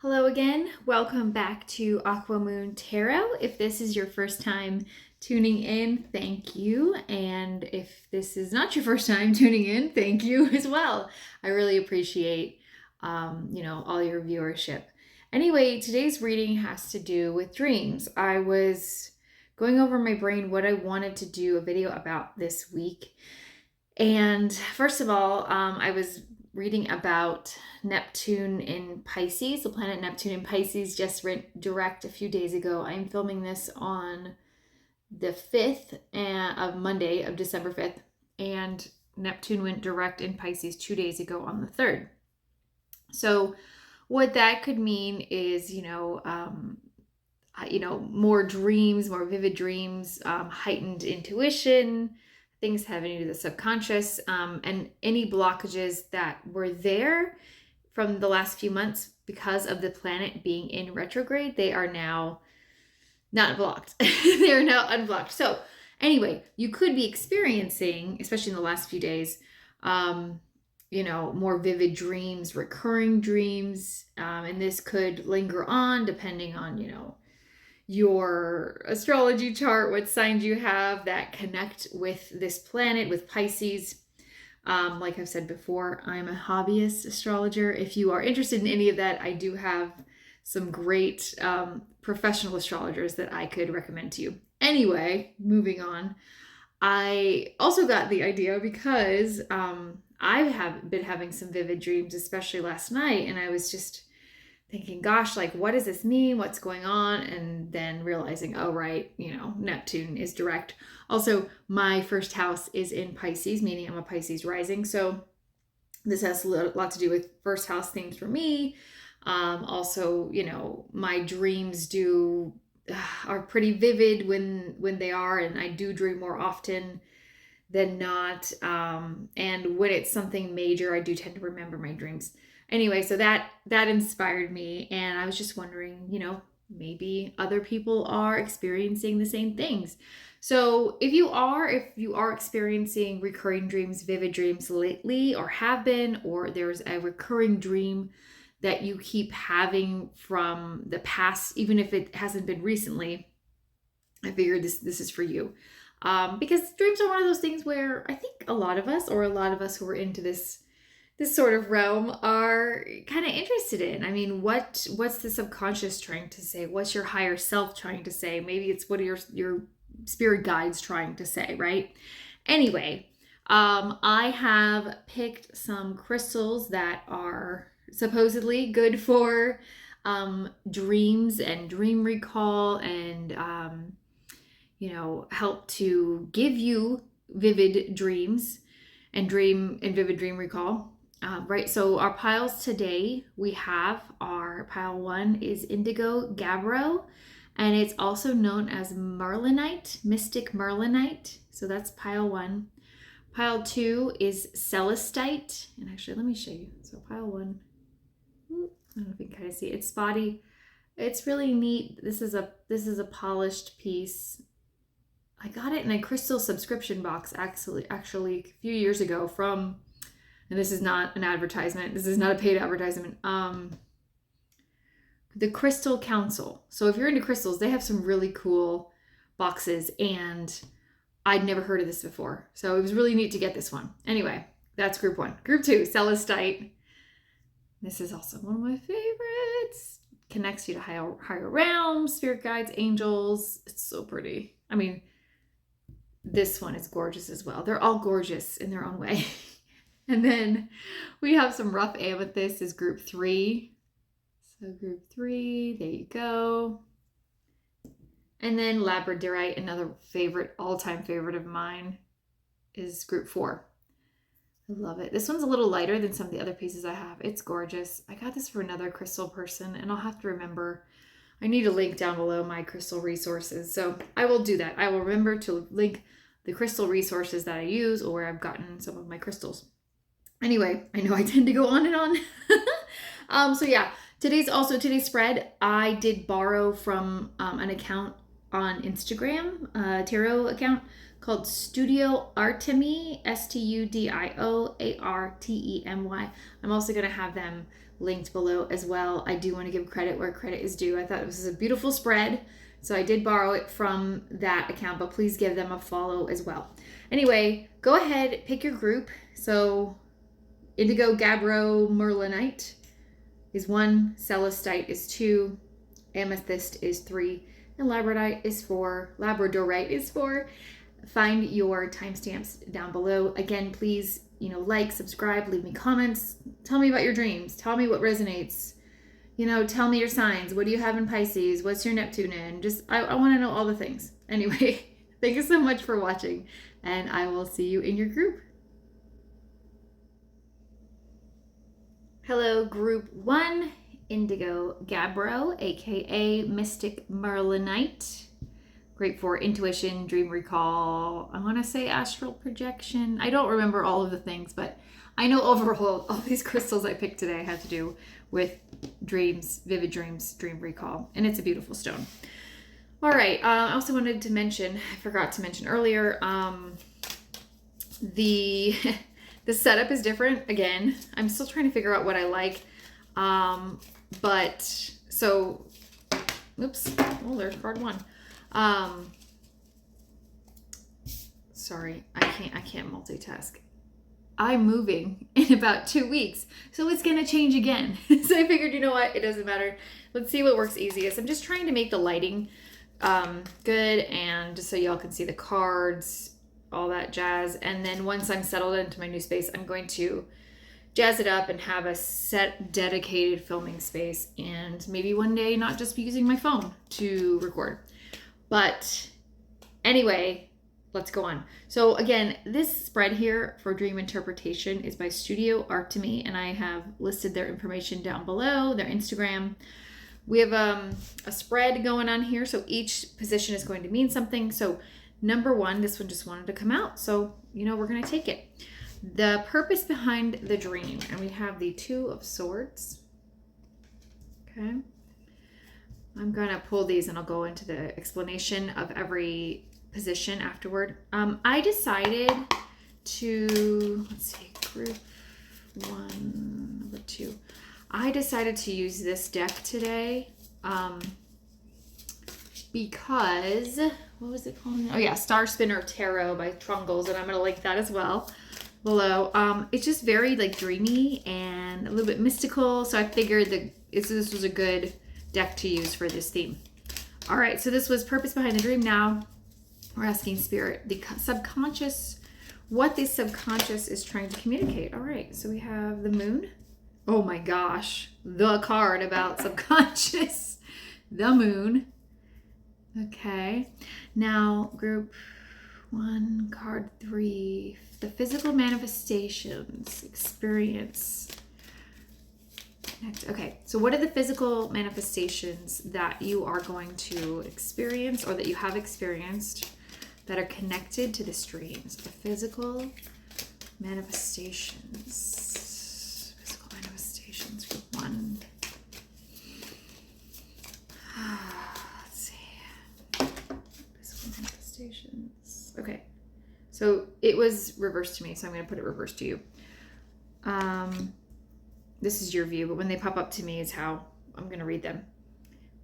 Hello again. Welcome back to Aqua Moon Tarot. If this is your first time tuning in, thank you. And if this is not your first time tuning in, thank you as well. I really appreciate, all your viewership. Anyway, today's reading has to do with dreams. I was going over my brain what I wanted to do a video about this week. And first of all, I was reading about Neptune in Pisces. The planet Neptune in Pisces just went direct a few days ago. I'm filming this on the 5th of Monday of December 5th. And Neptune went direct in Pisces 2 days ago on the 3rd. So what that could mean is, more dreams, more vivid dreams, heightened intuition, things having to do with the subconscious, and any blockages that were there from the last few months because of the planet being in retrograde, they are now not blocked. They are now unblocked. So anyway, you could be experiencing, especially in the last few days, more vivid dreams, recurring dreams, and this could linger on depending on, your astrology chart, what signs you have that connect with this planet, with Pisces. Like I've said before, I'm a hobbyist astrologer. If you are interested in any of that, I do have some great professional astrologers that I could recommend to you. Anyway, moving on. I also got the idea because I have been having some vivid dreams, especially last night, and I was just thinking, gosh, like, what does this mean? What's going on? And then realizing, oh, right, Neptune is direct. Also, my first house is in Pisces, meaning I'm a Pisces rising. So this has a lot to do with first house themes for me. Also, my dreams are pretty vivid when they are, and I do dream more often than not. And when it's something major, I do tend to remember my dreams. Anyway, so that inspired me, and I was just wondering, maybe other people are experiencing the same things. So if you are experiencing recurring dreams, vivid dreams lately, or have been, or there's a recurring dream that you keep having from the past, even if it hasn't been recently, I figured this is for you. Because dreams are one of those things where I think a lot of us who are into this sort of realm are kind of interested in. I mean, what's the subconscious trying to say? What's your higher self trying to say? Maybe it's what are your spirit guides trying to say, right? Anyway, I have picked some crystals that are supposedly good for dreams and dream recall and help to give you vivid dreams and vivid dream recall. Right, so our piles today our pile 1 is Indigo Gabbro, and it's also known as Merlinite, Mystic Merlinite. So that's pile 1. Pile 2 is Celestite, and actually let me show you. So pile 1, I don't know if you can kind of see it. It's spotty. It's really neat. This is a polished piece. I got it in a crystal subscription box actually a few years ago from, and this is not an advertisement, this is not a paid advertisement, the Crystal Council. So if you're into crystals, they have some really cool boxes, and I'd never heard of this before. So it was really neat to get this one. Anyway, that's group 1. Group 2, Celestite. This is also one of my favorites. Connects you to higher realms, spirit guides, angels. It's so pretty. I mean, this one is gorgeous as well. They're all gorgeous in their own way. And then we have some rough amethyst is group 3. So group 3, there you go. And then labradorite, another all-time favorite of mine, is group 4. I love it. This one's a little lighter than some of the other pieces I have. It's gorgeous. I got this for another crystal person, and I'll have to remember. I need a link down below my crystal resources. So I will do that. I will remember to link the crystal resources that I use or where I've gotten some of my crystals. Anyway, I know I tend to go on and on. So yeah, today's spread, I did borrow from an account on Instagram, a tarot account called Studio Artemy, STUDIOARTEMY. I'm also going to have them linked below as well. I do want to give credit where credit is due. I thought this was a beautiful spread, so I did borrow it from that account, but please give them a follow as well. Anyway, go ahead, pick your group. So Indigo Gabbro Merlinite is 1, Celestite is 2, Amethyst is 3, and Labradorite is 4. Find your timestamps down below. Again, please, like, subscribe, leave me comments. Tell me about your dreams. Tell me what resonates. Tell me your signs. What do you have in Pisces? What's your Neptune in? I want to know all the things. Anyway, thank you so much for watching, and I will see you in your group. Hello, group 1, Indigo Gabbro, aka Mystic Merlinite. Great for intuition, dream recall, I want to say astral projection. I don't remember all of the things, but I know overall all these crystals I picked today had to do with dreams, vivid dreams, dream recall, and it's a beautiful stone. All right, I also wanted to mention, I forgot to mention earlier, the setup is different. Again, I'm still trying to figure out what I like, oops, oh, there's card 1. Sorry, I can't multitask. I'm moving in about 2 weeks, so it's gonna change again. So I figured, you know what, it doesn't matter. Let's see what works easiest. I'm just trying to make the lighting good, and just so y'all can see the cards, all that jazz. And then once I'm settled into my new space, I'm going to jazz it up and have a set dedicated filming space, and maybe one day not just be using my phone to record. But anyway, let's go on. So again, this spread here for dream interpretation is by Studio Artemy, and I have listed their information down below, their Instagram. We have a spread going on here, so each position is going to mean something. So number 1, this one just wanted to come out, so we're going to take it. The purpose behind the dream, and we have the 2 of Swords. Okay. I'm going to pull these and I'll go into the explanation of every position afterward. I decided to, let's see, group 1, number 2. I decided to use this deck today because, what was it called? Oh yeah, Star Spinner Tarot by Trungles, and I'm going to link that as well below. It's just very like dreamy and a little bit mystical, so I figured that this was a good deck to use for this theme. All right, so this was purpose behind the dream. Now we're asking spirit, the subconscious, what the subconscious is trying to communicate. All right, so we have the moon. Oh my gosh, the card about subconscious, the moon. Okay, now group 1, card 3, the physical manifestations, experience. Okay, so what are the physical manifestations that you are going to experience or that you have experienced that are connected to this dream? So the physical manifestations. Physical manifestations for 1. Let's see. Physical manifestations. Okay, so it was reversed to me, so I'm going to put it reversed to you. This is your view, but when they pop up to me is how I'm going to read them.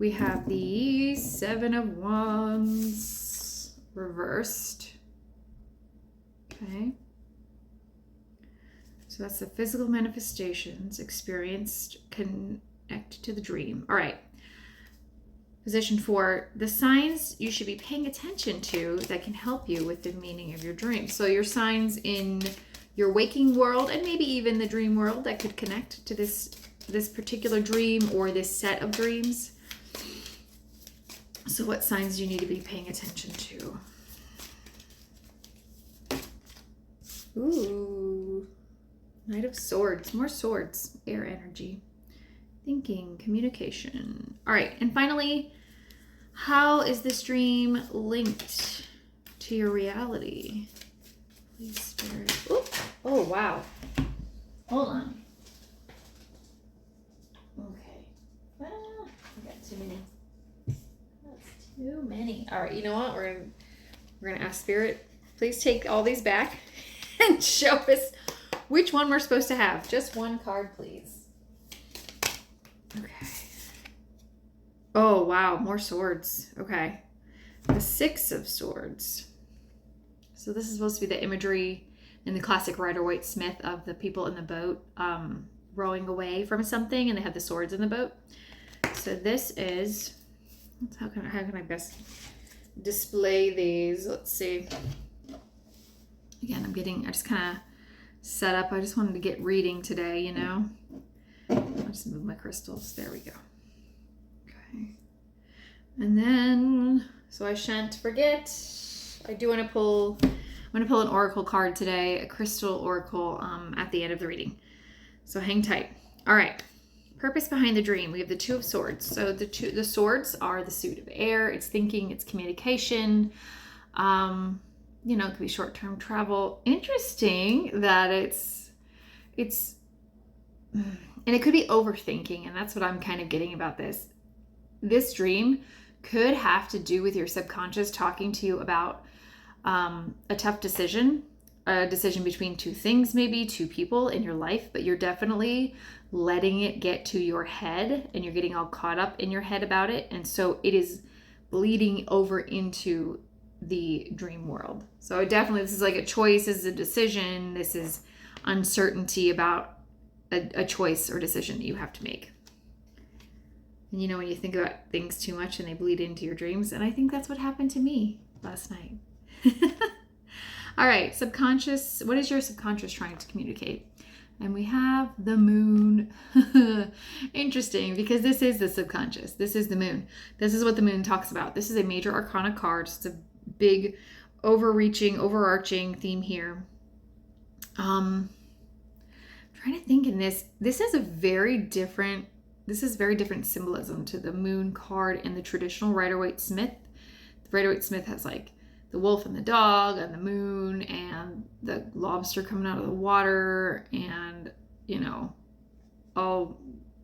We have the 7 of Wands reversed. Okay. So that's the physical manifestations experienced connected to the dream. All right. Position 4, the signs you should be paying attention to that can help you with the meaning of your dream. So your signs in your waking world, and maybe even the dream world that could connect to this particular dream or this set of dreams. So what signs do you need to be paying attention to? Ooh, Knight of Swords, more swords, air energy, thinking, communication. All right, and finally, how is this dream linked to your reality? Please, Spirit. Ooh. Oh, wow. Hold on. Okay. I got too many. That's too many. All right, you know what? We're gonna ask Spirit please take all these back and show us which one we're supposed to have. Just one card, please. Okay. Oh, wow. More swords. Okay. The Six of Swords. So this is supposed to be the imagery in the classic Rider-Waite-Smith of the people in the boat rowing away from something, and they have the swords in the boat. So this is, how can I best display these? Let's see. Again, I just kind of set up. I just wanted to get reading today, you know. I'll just move my crystals. There we go. Okay. And then, so I shan't forget, I do want to pull, I'm going to pull an oracle card today, a crystal oracle at the end of the reading. So hang tight. All right. Purpose behind the dream. We have the Two of Swords. So the swords are the suit of air. It's thinking, it's communication. You know, it could be short-term travel. Interesting that it's, and it could be overthinking. And that's what I'm kind of getting about this. This dream could have to do with your subconscious talking to you about a tough decision, a decision between two things, maybe two people in your life, but you're definitely letting it get to your head and you're getting all caught up in your head about it. And so it is bleeding over into the dream world. So definitely this is like a choice, this is a decision, this is uncertainty about a choice or decision that you have to make. And you know, when you think about things too much and they bleed into your dreams, and I think that's what happened to me last night. All right, subconscious. What is your subconscious trying to communicate? And we have the moon. Interesting, because this is the subconscious. This is the moon. This is what the moon talks about. This is a major arcana card. It's a big, overarching theme here. Trying to think in this. This is very different symbolism to the moon card in the traditional Rider-Waite-Smith. The Rider-Waite-Smith has like the wolf and the dog and the moon and the lobster coming out of the water and, you know, all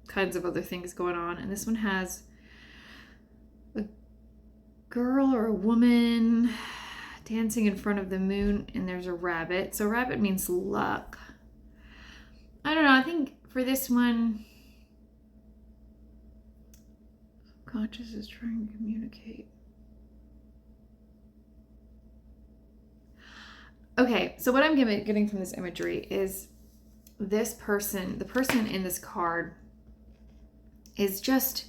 kinds of other things going on. And this one has a girl or a woman dancing in front of the moon, and there's a rabbit. So rabbit means luck. I don't know. I think for this one, conscious is trying to communicate. Okay, so what I'm getting from this imagery is this person, the person in this card is just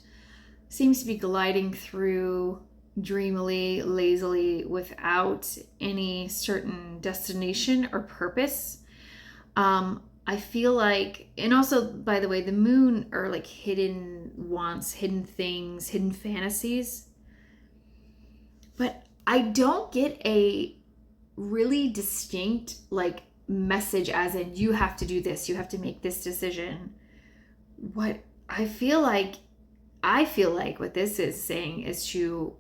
seems to be gliding through dreamily, lazily, without any certain destination or purpose. I feel like, and also, by the way, the moon are like hidden wants, hidden things, hidden fantasies. But I don't get a really distinct like message as in you have to do this, you have to make this decision. What I feel like what this is saying is to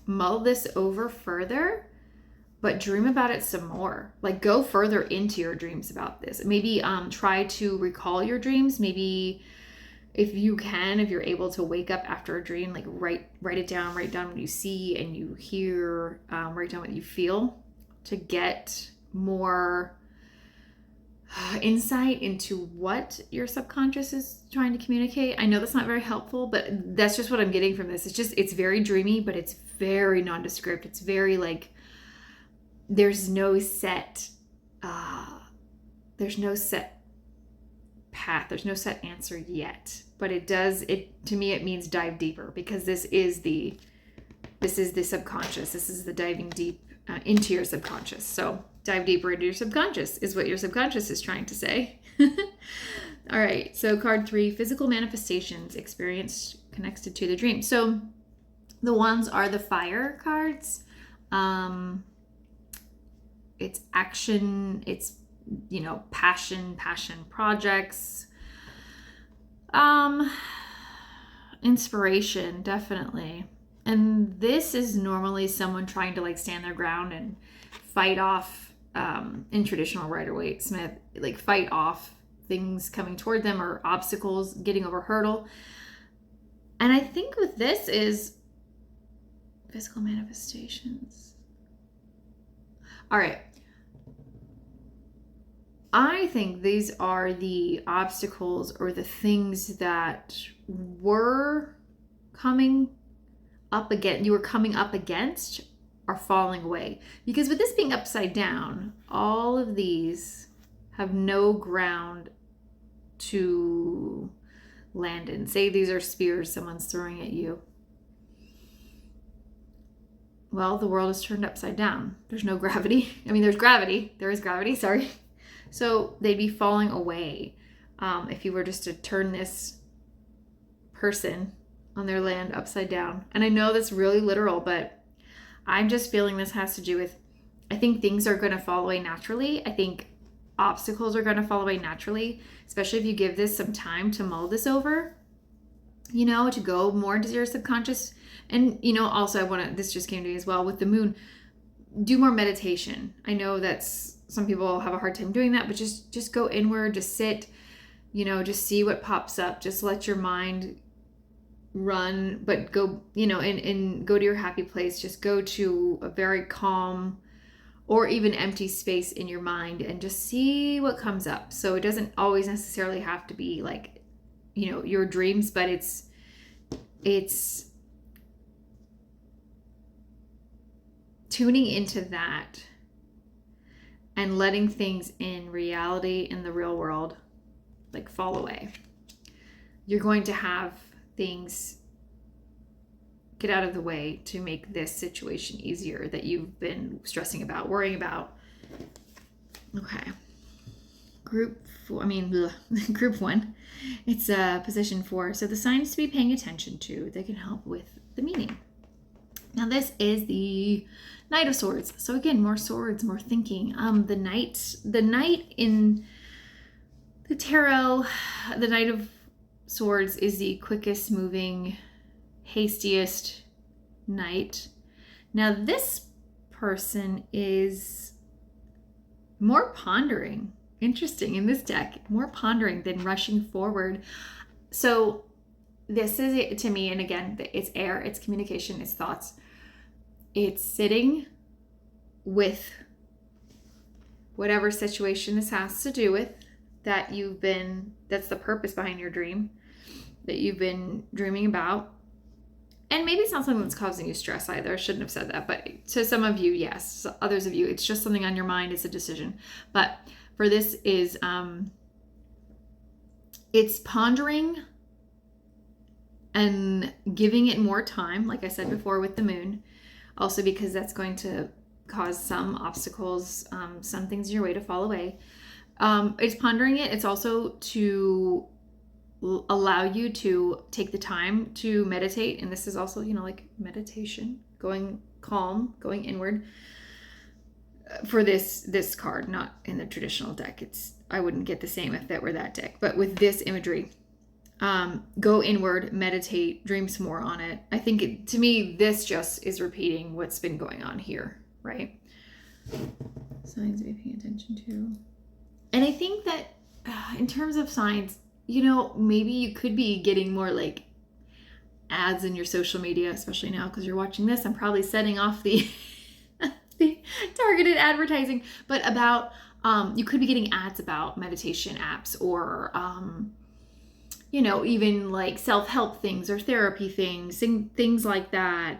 mull this over further, but dream about it some more. Like go further into your dreams about this. Maybe try to recall your dreams. Maybe if you're able to wake up after a dream, like write it down, write down what you see and you hear, write down what you feel to get more insight into what your subconscious is trying to communicate. I know that's not very helpful, but that's just what I'm getting from this. It's very dreamy, but it's very nondescript. It's very like, there's no set path. There's no set answer yet, but to me, it means dive deeper, because this is the subconscious. This is the diving deep into your subconscious. So dive deeper into your subconscious is what your subconscious is trying to say. All right. So card 3, physical manifestations experienced connected to the dream. So the ones are the fire cards. It's action. It's, you know, passion projects, inspiration, definitely. And this is normally someone trying to like stand their ground and fight off, in traditional Rider-Waite-Smith, like fight off things coming toward them or obstacles, getting over hurdle. And I think with this is physical manifestations. All right. I think these are the obstacles or the things that were coming up again, you were coming up against, are falling away. Because with this being upside down, all of these have no ground to land in. Say these are spears someone's throwing at you. Well, the world is turned upside down. There's no gravity. I mean, there's gravity. There is gravity, sorry. So they'd be falling away if you were just to turn this person on their land upside down. And I know that's really literal, but I'm just feeling this has to do with, I think things are going to fall away naturally. I think obstacles are going to fall away naturally, especially if you give this some time to mull this over, you know, to go more into your subconscious. And, you know, also this just came to me as well with the moon, do more meditation. I know that's, some people have a hard time doing that, but just go inward, just sit, you know, just see what pops up. Just let your mind run, but go, you know, and go to your happy place. Just go to a very calm or even empty space in your mind and just see what comes up. So it doesn't always necessarily have to be like, you know, your dreams, but it's tuning into that and letting things in reality, in the real world, like fall away. You're going to have things get out of the way to make this situation easier that you've been stressing about, worrying about. Okay. Group 1. It's position 4. So the signs to be paying attention to that can help with the meaning. Now this is the Knight of Swords. So again, more swords, more thinking. The Knight in the tarot, the Knight of Swords is the quickest moving, hastiest knight. Now this person is more pondering. Interesting in this deck, more pondering than rushing forward. So this is it to me, and again, it's air, it's communication, it's thoughts. It's sitting with whatever situation this has to do with, that's the purpose behind your dream, that you've been dreaming about. And maybe it's not something that's causing you stress either. I shouldn't have said that, but to some of you, yes. Others of you, it's just something on your mind, it's a decision. But for this is, it's pondering and giving it more time, like I said before with the moon, also because that's going to cause some obstacles, some things in your way to fall away. It's pondering it. It's also to allow you to take the time to meditate. And this is also, you know, like meditation, going calm, going inward. For this card, not in the traditional deck. I wouldn't get the same if that were that deck. But with this imagery, go inward, meditate, dream some more on it. I think to me, this just is repeating what's been going on here, right? Signs to be paying attention to. And I think that in terms of signs, you know, maybe you could be getting more like ads in your social media, especially now because you're watching this. I'm probably setting off the targeted advertising, but about you could be getting ads about meditation apps or you know, even like self-help things or therapy things, things like that.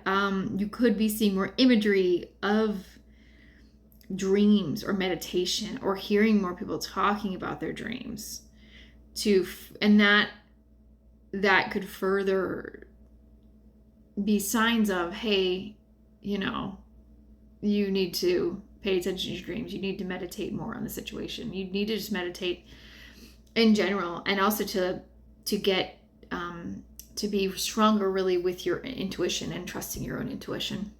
You could be seeing more imagery of dreams or meditation, or hearing more people talking about their dreams and that could further be signs of, hey, you know, you need to pay attention to your dreams. You need to meditate more on the situation. You need to just meditate in general, and also to get to be stronger really with your intuition and trusting your own intuition,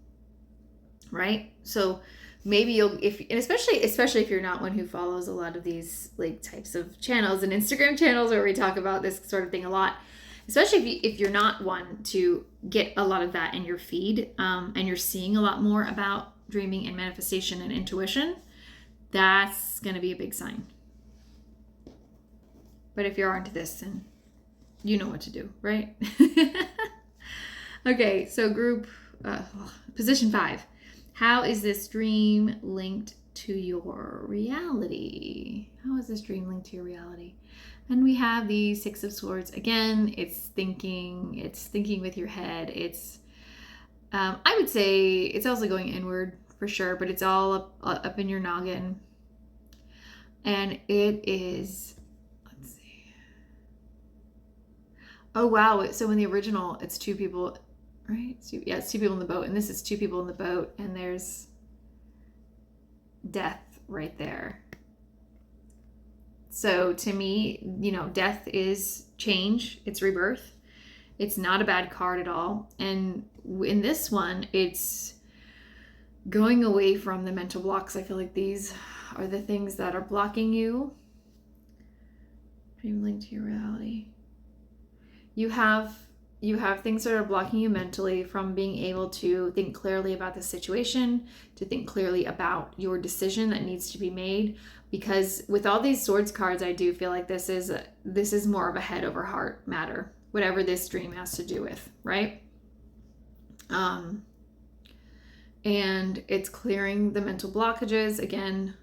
right? So maybe especially if you're not one who follows a lot of these like types of channels and Instagram channels where we talk about this sort of thing a lot, especially if you're not one to get a lot of that in your feed, and you're seeing a lot more about dreaming and manifestation and intuition, that's going to be a big sign. But if you're into this, then you know what to do, right? Okay, so position 5. How is this dream linked to your reality? How is this dream linked to your reality? And we have the Six of Swords. Again, it's thinking with your head. It's, I would say it's also going inward for sure, but it's all up in your noggin. And it is, let's see. Oh, wow. So in the original, it's two people, right? Yeah, it's two people in the boat. And this is two people in the boat. And there's death right there. So to me, you know, death is change. It's rebirth. It's not a bad card at all. And in this one, it's going away from the mental blocks. I feel like these are the things that are blocking you. Dream linked to your reality. You have things that are blocking you mentally from being able to think clearly about the situation, to think clearly about your decision that needs to be made. Because with all these swords cards, I do feel like this is more of a head over heart matter, whatever this dream has to do with, right? And it's clearing the mental blockages. Again,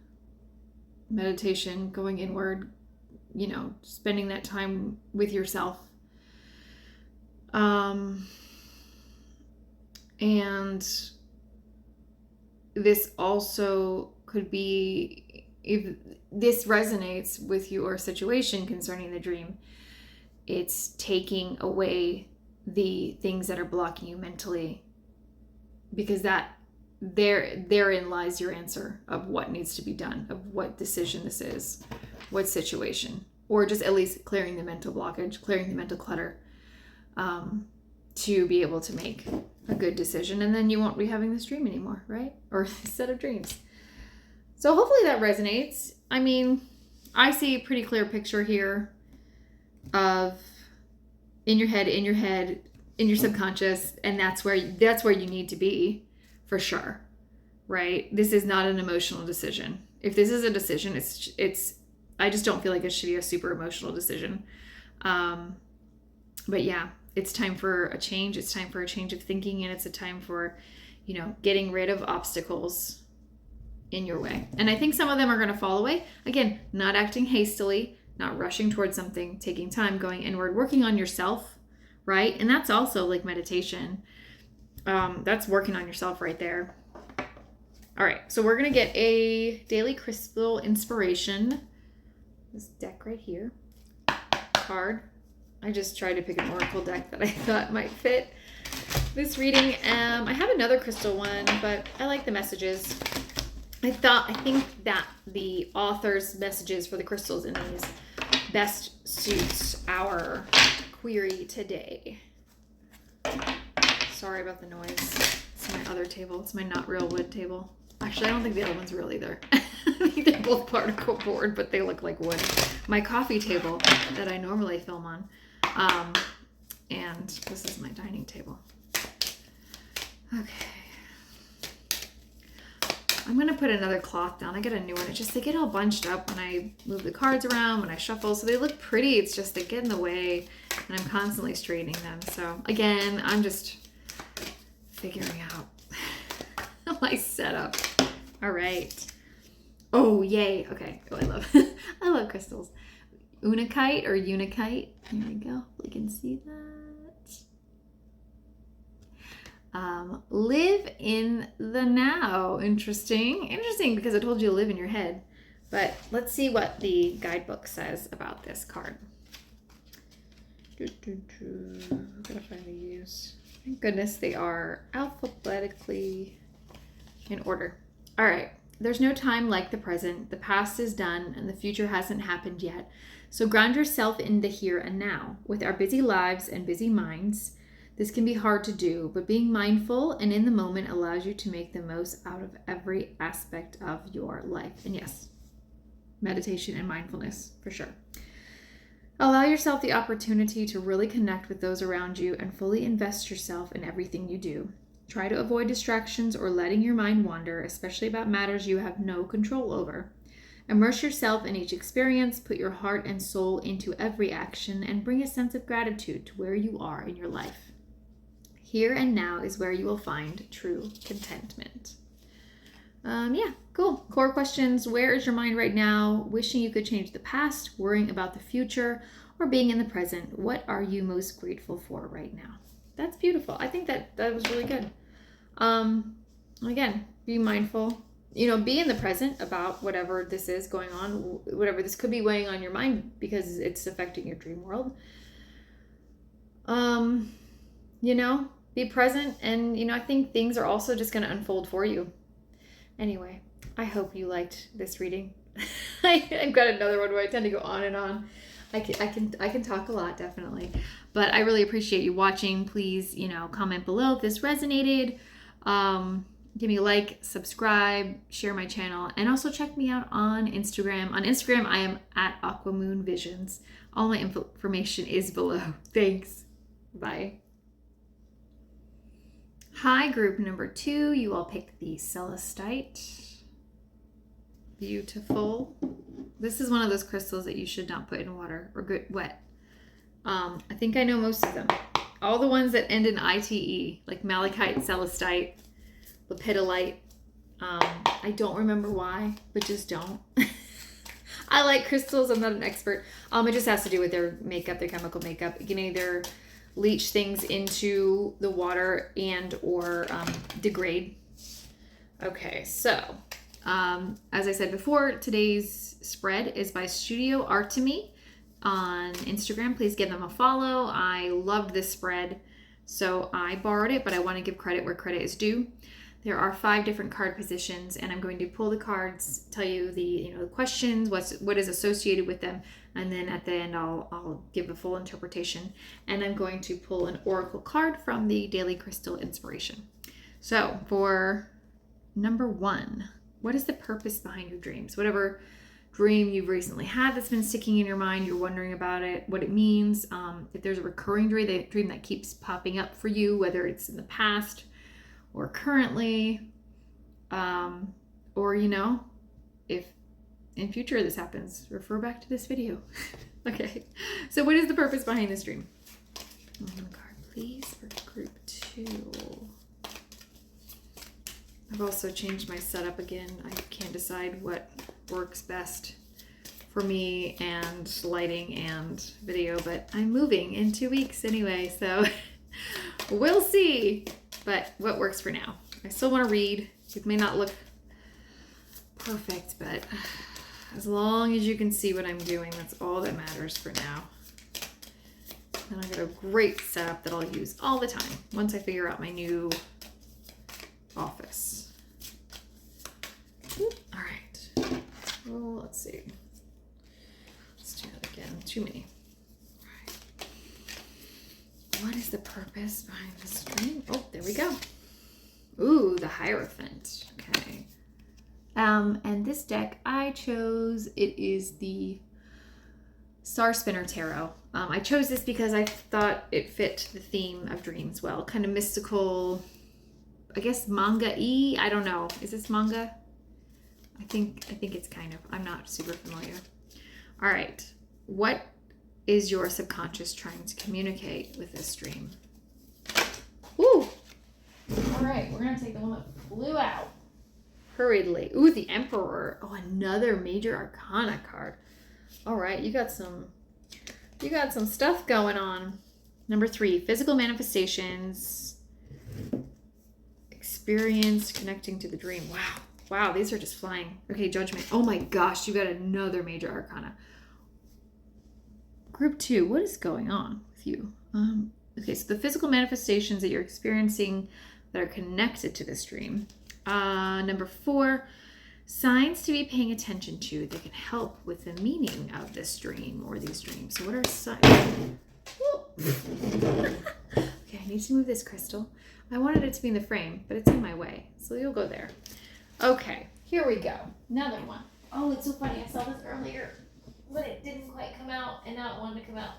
meditation, going inward, you know, spending that time with yourself. And this also could be, if this resonates with your situation concerning the dream, it's taking away the things that are blocking you mentally, because therein lies your answer of what needs to be done, of what decision this is, what situation, or just at least clearing the mental blockage, clearing the mental clutter, to be able to make a good decision. And then you won't be having this dream anymore, right? Or set of dreams. So hopefully that resonates. I mean, I see a pretty clear picture here of in your head, in your subconscious, and that's where you need to be for sure, right? This is not an emotional decision. If this is a decision, it's I just don't feel like it should be a super emotional decision. But yeah, it's time for a change. It's time for a change of thinking, and it's a time for, you know, getting rid of obstacles in your way. And I think some of them are going to fall away. Again, not acting hastily, not rushing towards something, taking time, going inward, working on yourself, right? And that's also like meditation. That's working on yourself right there. All right, so we're going to get a daily crystal inspiration. This deck right here. Card. I just tried to pick an oracle deck that I thought might fit this reading. I have another crystal one, but I like the messages. I think that the author's messages for the crystals in these best suits our query today. Sorry about the noise. It's my other table. It's my not real wood table. Actually, I don't think the other one's real either. I think they're both particle board, but they look like wood. My coffee table that I normally film on. And this is my dining table. Okay. I'm going to put another cloth down. I get a new one. It's just they get all bunched up when I move the cards around, when I shuffle. So they look pretty. It's just they get in the way, and I'm constantly straightening them. So again, I'm just figuring out my setup. All right. Oh, yay. Okay. Oh, I love crystals. Unakite or unikite. There we go. We can see that. Live in the now. Interesting because I told you to live in your head. But let's see what the guidebook says about this card. Gotta find these. Thank goodness they are alphabetically in order. All right. There's no time like the present. The past is done and the future hasn't happened yet. So ground yourself in the here and now. With our busy lives and busy minds, this can be hard to do, but being mindful and in the moment allows you to make the most out of every aspect of your life. And yes, meditation and mindfulness for sure. Allow yourself the opportunity to really connect with those around you and fully invest yourself in everything you do. Try to avoid distractions or letting your mind wander, especially about matters you have no control over. Immerse yourself in each experience, put your heart and soul into every action, and bring a sense of gratitude to where you are in your life. Here and now is where you will find true contentment. Yeah, cool. Core questions. Where is your mind right now? Wishing you could change the past, worrying about the future, or being in the present? What are you most grateful for right now? That's beautiful. I think that was really good. Again, be mindful. Be in the present about whatever this is going on, whatever this could be weighing on your mind because it's affecting your dream world. Be present, and I think things are also just going to unfold for you. Anyway, I hope you liked this reading. I've got another one where I tend to go on and on. I can talk a lot, definitely. But I really appreciate you watching. Please, comment below if this resonated. Give me a like, subscribe, share my channel, and also check me out on Instagram. On Instagram, I am at AquamoonVisions. All my information is below. Thanks. Bye. Hi, group number 2. You all picked the Celestite. Beautiful. This is one of those crystals that you should not put in water or get wet. I think I know most of them. All the ones that end in ITE, like malachite, celestite, lepidolite. I don't remember why, but just don't. I like crystals. I'm not an expert. It just has to do with their makeup, their chemical makeup. You can either leach things into the water and or degrade. Okay, so as I said before, today's spread is by Studio Artemy on Instagram. Please give them a follow. I loved this spread, so I borrowed it, but I want to give credit where credit is due. There are 5 different card positions, and I'm going to pull the cards, tell you the questions, what is associated with them, and then at the end I'll give a full interpretation. And I'm going to pull an oracle card from the Daily Crystal Inspiration. So for number 1, what is the purpose behind your dreams? Whatever dream you've recently had that's been sticking in your mind, you're wondering about it, what it means. If there's a recurring dream that keeps popping up for you, whether it's in the past or currently, or if in future this happens, refer back to this video. Okay, so what is the purpose behind this dream? One card, please, for group 2. I've also changed my setup again. I can't decide what works best for me and lighting and video, but I'm moving in 2 weeks anyway, so we'll see. But what works for now? I still want to read. It may not look perfect, but as long as you can see what I'm doing, that's all that matters for now. And I've got a great setup that I'll use all the time once I figure out my new office. All right. Well, let's see. Let's do that again. Too many. What is the purpose behind this dream? Oh, there we go. Ooh, the Hierophant. Okay. And this deck I chose, it is the Star Spinner Tarot. I chose this because I thought it fit the theme of dreams well. Kind of mystical, I guess manga-y. I don't know. Is this manga? I think it's kind of. I'm not super familiar. All right. What is your subconscious trying to communicate with this dream? Ooh. All right, we're gonna take the one that flew out hurriedly. Ooh, the Emperor. Oh, another major arcana card. All right, you got some stuff going on. Number 3, physical manifestations. Experience connecting to the dream. Wow, these are just flying. Okay, Judgment. Oh my gosh, you got another major arcana. Group 2, what is going on with you? Okay, so the physical manifestations that you're experiencing that are connected to this dream. Number 4, signs to be paying attention to that can help with the meaning of this dream or these dreams. So what are signs? Okay, I need to move this crystal. I wanted it to be in the frame, but it's in my way, so you'll go there. Okay, here we go. Another one. Oh, it's so funny. I saw this earlier, but it didn't quite come out, and now it wanted to come out.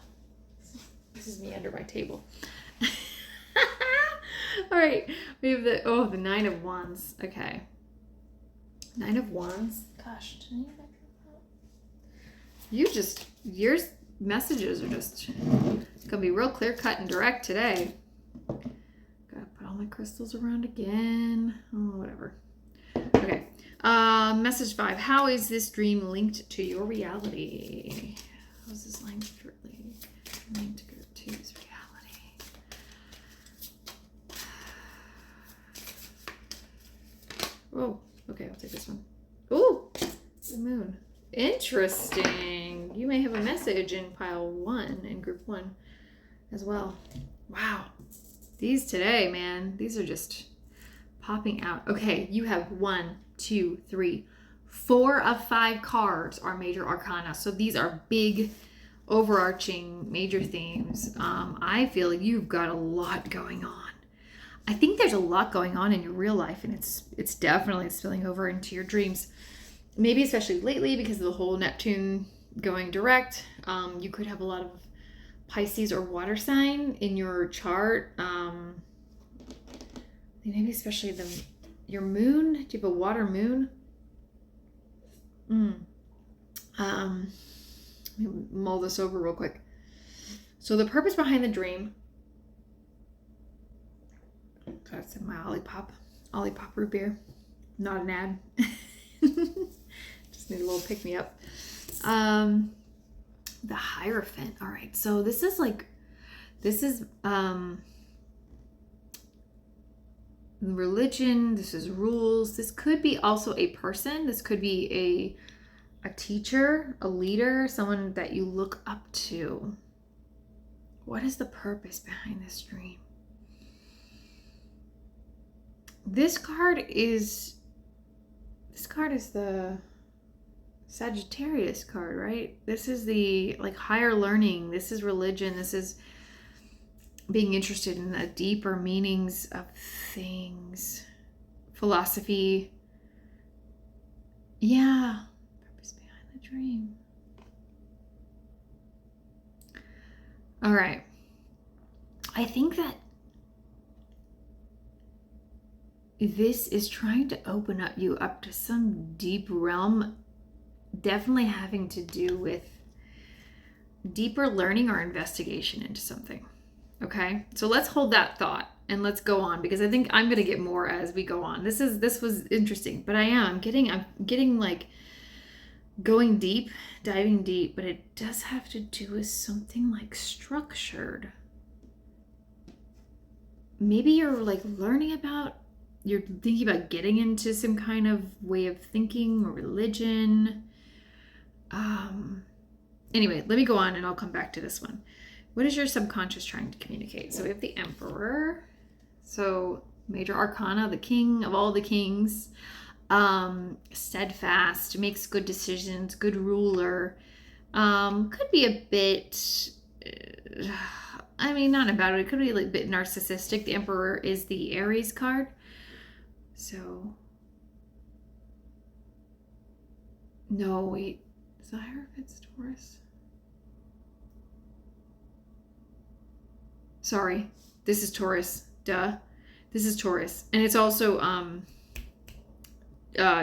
This is me under my table. All right, we have the 9 of Wands. Okay. 9 of Wands. Gosh, did any of that come out? Your messages are just gonna be real clear cut and direct today. Gotta put all my crystals around again. Oh, whatever. Okay, Message 5. How is this dream linked to your reality? How is this linked to his reality? Oh, okay, I'll take this one. Ooh, the moon. Interesting. You may have a message in pile 1, in group 1 as well. Wow. These today, man, these are just popping out. Okay, you have 1, 2, 3, 4 of 5 cards are major arcana. So these are big, overarching, major themes. I feel like you've got a lot going on. I think there's a lot going on in your real life, and it's definitely spilling over into your dreams. Maybe especially lately because of the whole Neptune going direct. You could have a lot of Pisces or water sign in your chart. Maybe especially your moon. Do you have a water moon? Let me mull this over real quick. So the purpose behind the dream. That's my Olipop root beer. Not an ad. Just need a little pick me up. The Hierophant. All right. So this is religion. This is rules. This could be also a person. This could be a teacher, a leader, someone that you look up to. What is the purpose behind this dream? This card is the Sagittarius card, right? This is the higher learning. This is religion. This is being interested in the deeper meanings of things. Philosophy. Yeah. Purpose behind the dream. All right. I think that this is trying to open you up to some deep realm, definitely having to do with deeper learning or investigation into something. Okay, so let's hold that thought and let's go on, because I think I'm going to get more as we go on. This was interesting, but I'm getting like going deep, diving deep, but it does have to do with something like structured. Maybe you're you're thinking about getting into some kind of way of thinking or religion. Anyway, let me go on and I'll come back to this one. What is your subconscious trying to communicate? So we have the Emperor. So major arcana, the king of all the kings. Steadfast, makes good decisions, good ruler. Could be a bit... not about it. It could be a bit narcissistic. The Emperor is the Aries card. So, no, wait, is the Hierophant's Taurus? Sorry, this is Taurus, duh. This is Taurus, and it's also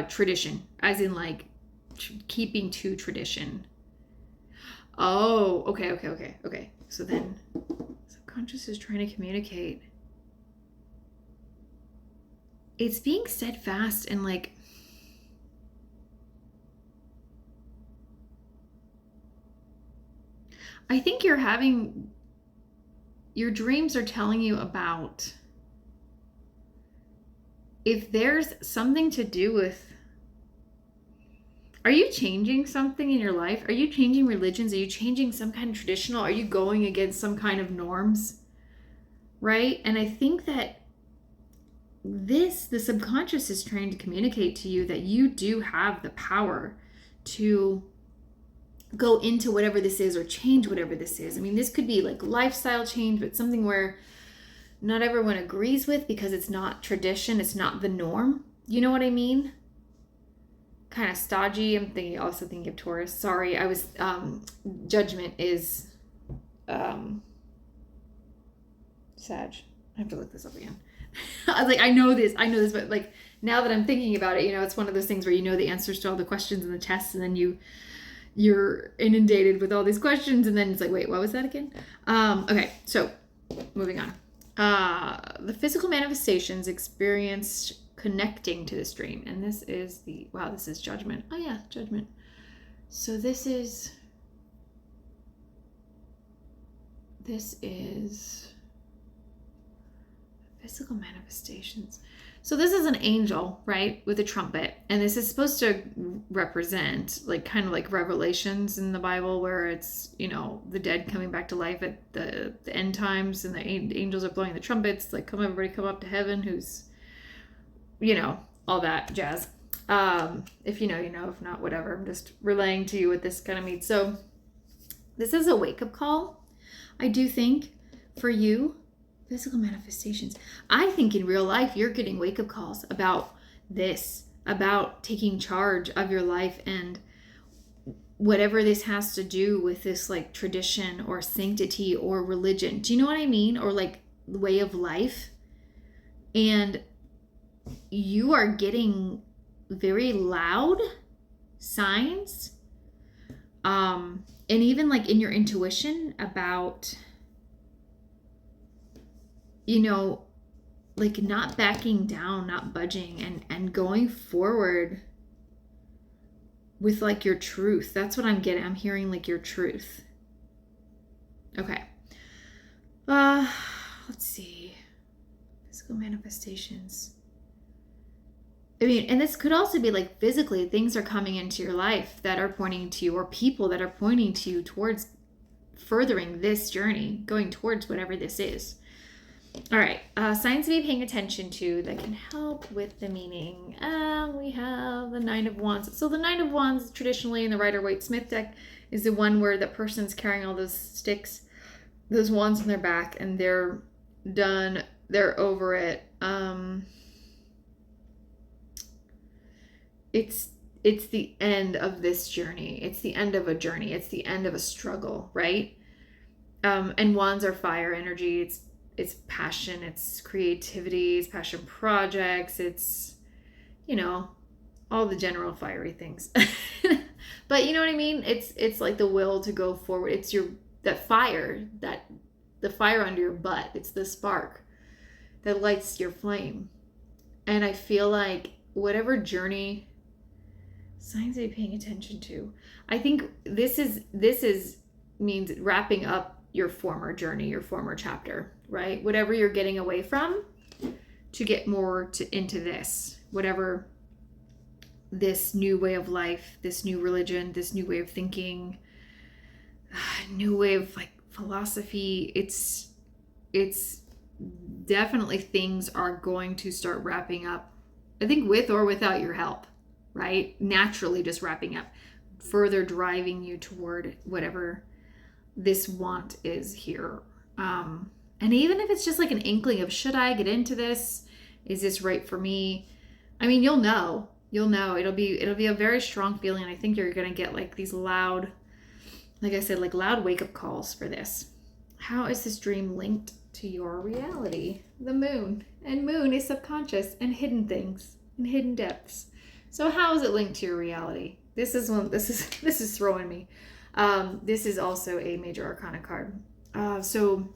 tradition, as in keeping to tradition. Oh, okay. So then, subconscious is trying to communicate. It's being steadfast and I think your dreams are telling you about if there's something to do with, are you changing something in your life? Are you changing religions? Are you changing some kind of traditional? Are you going against some kind of norms? Right? And I think that the subconscious is trying to communicate to you that you do have the power to go into whatever this is or change whatever this is. This could be lifestyle change, but something where not everyone agrees with because it's not tradition, it's not the norm. You know what I mean? Kind of stodgy. I'm also thinking of Taurus. Sorry, I was Judgment is Sag. I have to look this up again. I was I know this, but now that I'm thinking about it, it's one of those things where the answers to all the questions in the tests, and then you're inundated with all these questions, and then it's wait, what was that again? Okay, so moving on. The physical manifestations experienced connecting to this dream. And this is this is judgment. Oh yeah, judgment. So this is physical manifestations. So this is an angel, right, with a trumpet, and this is supposed to represent like kind of like Revelations in the Bible, where it's, you know, the dead coming back to life at the end times, and the angels are blowing the trumpets, like, come everybody, come up to heaven, who's, you know, all that jazz. If you know, you know. If not, whatever. I'm just relaying to you what this kind of means. So this is a wake-up call, I do think, for you. Physical manifestations. I think in real life, you're getting wake-up calls about this, about taking charge of your life, and whatever this has to do with this like tradition or sanctity or religion. Do you know what I mean? Or like way of life. And you are getting very loud signs. And even like in your intuition about, you know, like not backing down, not budging, and going forward with like your truth. That's what I'm getting. I'm hearing like your truth. Okay. Let's see. Physical manifestations. I mean, and this could also be like physically, things are coming into your life that are pointing to you, or people that are pointing to you towards furthering this journey, going towards whatever this is. All right, signs to be paying attention to that can help with the meaning. We have the Nine of Wands. So the Nine of Wands, traditionally in the Rider-Waite-Smith deck, is the one where the person's carrying all those sticks, those wands on their back, and they're done. They're over it. It's the end of this journey. It's the end of a journey. It's the end of a struggle, right? And wands are fire energy. It's passion, it's creativity, it's passion projects, it's, you know, all the general fiery things. But you know what I mean? It's like the will to go forward. It's that fire, that the fire under your butt. It's the spark that lights your flame. And I feel like whatever journey, signs to be paying attention to. I think this means wrapping up your former journey, your former chapter, right? Whatever you're getting away from to get more into this, whatever this new way of life, this new religion, this new way of thinking, new way of like philosophy. It's definitely things are going to start wrapping up, I think, with or without your help, right? Naturally just wrapping up, further driving you toward whatever this want is here. And even if it's just like an inkling of, should I get into this? Is this right for me? I mean, you'll know. It'll be a very strong feeling. I think you're going to get like these loud, like I said, like loud wake up calls for this. How is this dream linked to your reality? The moon. And moon is subconscious and hidden things and hidden depths. So how is it linked to your reality? This is throwing me. This is also a major arcana card. So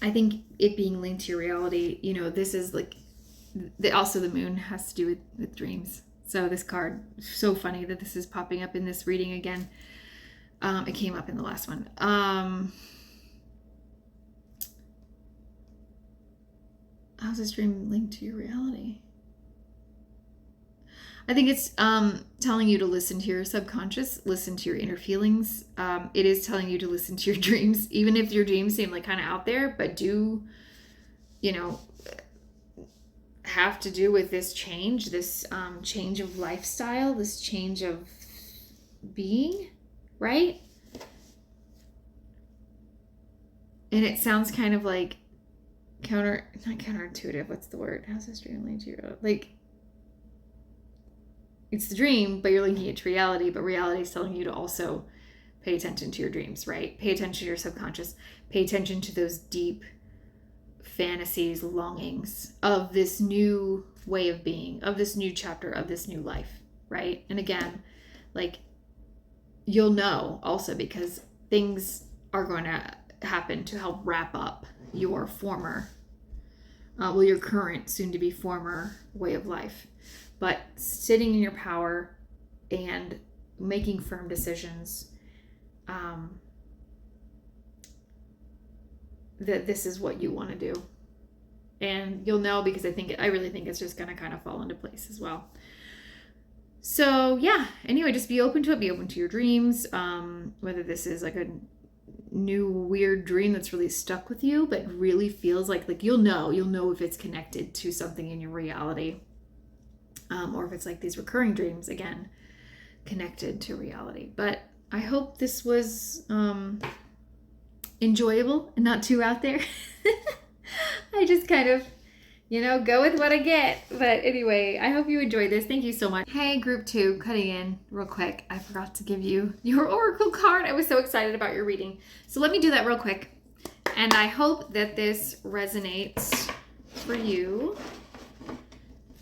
I think it being linked to your reality, you know, this is like, also the moon has to do with dreams. So this card, so funny that this is popping up in this reading again. It came up in the last one. How's this dream linked to your reality? I think it's telling you to listen to your subconscious, listen to your inner feelings. It is telling you to listen to your dreams, even if your dreams seem like kind of out there, but do, you know, have to do with this change, this change of lifestyle, this change of being, right? And it sounds kind of like not counterintuitive. What's the word? How's this dream linked to your, like, it's the dream, but you're linking it to reality, but reality is telling you to also pay attention to your dreams, right? Pay attention to your subconscious. Pay attention to those deep fantasies, longings of this new way of being, of this new chapter, of this new life, right? And again, like, you'll know also because things are going to happen to help wrap up your former well, your current, soon to be former way of life. But sitting in your power and making firm decisions, that this is what you want to do. And you'll know, because I really think it's just going to kind of fall into place as well. So yeah, anyway, just be open to it. Be open to your dreams. Whether this is like a new weird dream that's really stuck with you, but really feels like you'll know if it's connected to something in your reality. Or if it's like these recurring dreams, again, connected to reality. But I hope this was enjoyable and not too out there. I just kind of, go with what I get. But anyway, I hope you enjoyed this. Thank you so much. Hey, group 2, cutting in real quick. I forgot to give you your oracle card. I was so excited about your reading. So let me do that real quick. And I hope that this resonates for you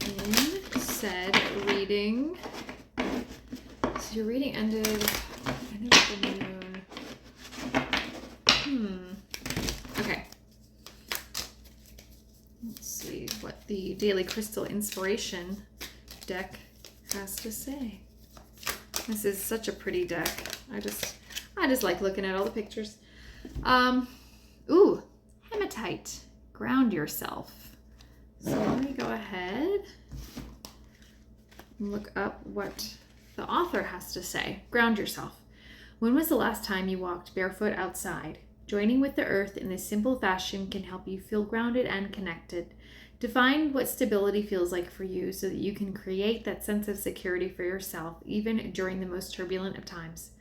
in said reading. So your reading ended with the moon. Okay. Let's see what the Daily Crystal Inspiration deck has to say. This is such a pretty deck. I just like looking at all the pictures. Ooh, hematite. Ground yourself. So let me go ahead and look up what the author has to say. Ground yourself. When was the last time you walked barefoot outside? Joining with the earth in this simple fashion can help you feel grounded and connected. Define what stability feels like for you so that you can create that sense of security for yourself, even during the most turbulent of times.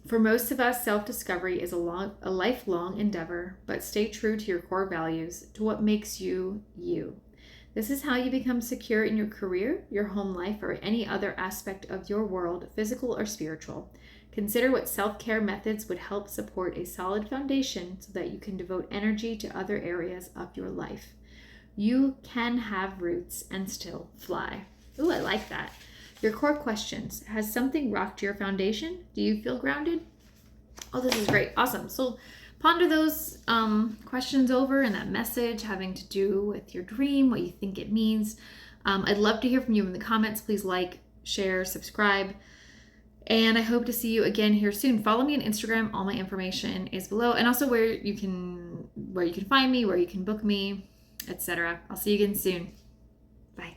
For most of us, self-discovery is a lifelong endeavor, but stay true to your core values, to what makes you, you. This is how you become secure in your career, your home life, or any other aspect of your world, physical or spiritual. Consider what self-care methods would help support a solid foundation so that you can devote energy to other areas of your life. You can have roots and still fly. Ooh, I like that. Your core questions. Has something rocked your foundation? Do you feel grounded? Oh, this is great. Awesome. So ponder those questions over and that message having to do with your dream, what you think it means. I'd love to hear from you in the comments. Please like, share, subscribe. And I hope to see you again here soon. Follow me on Instagram. All my information is below. And also where you can find me, where you can book me, etc. I'll see you again soon. Bye.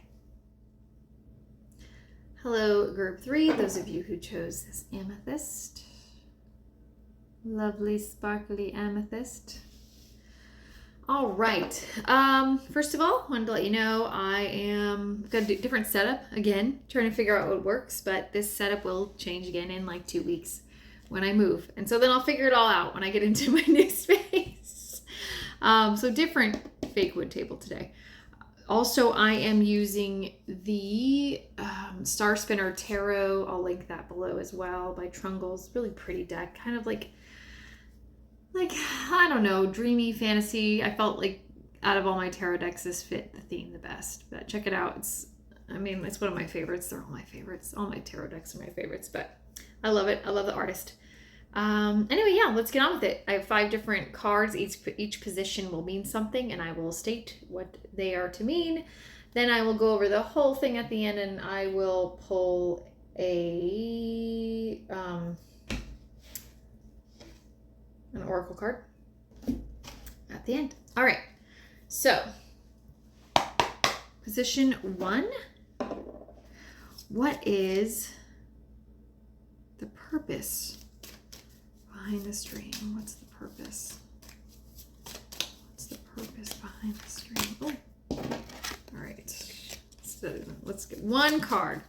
Hello, group 3. Those of you who chose this amethyst. Lovely, sparkly amethyst. All right. First of all, wanted to let you know I've got a different setup again, trying to figure out what works, but this setup will change again in like 2 weeks when I move. And so then I'll figure it all out when I get into my new space. So different fake wood table today. Also, I am using the Star Spinner Tarot. I'll link that below as well, by Trungles. Really pretty deck. Kind of like, I don't know, dreamy fantasy. I felt like out of all my tarot decks, this fit the theme the best. But check it out. It's one of my favorites. They're all my favorites. All my tarot decks are my favorites, but I love it. I love the artist. Anyway, yeah, let's get on with it. I have 5 different cards. Each position will mean something, and I will state what they are to mean. Then I will go over the whole thing at the end, and I will pull an oracle card at the end. All right, so position 1. What is the purpose behind this dream? What's the purpose? What's the purpose behind this dream? Oh, all right. So let's get one card.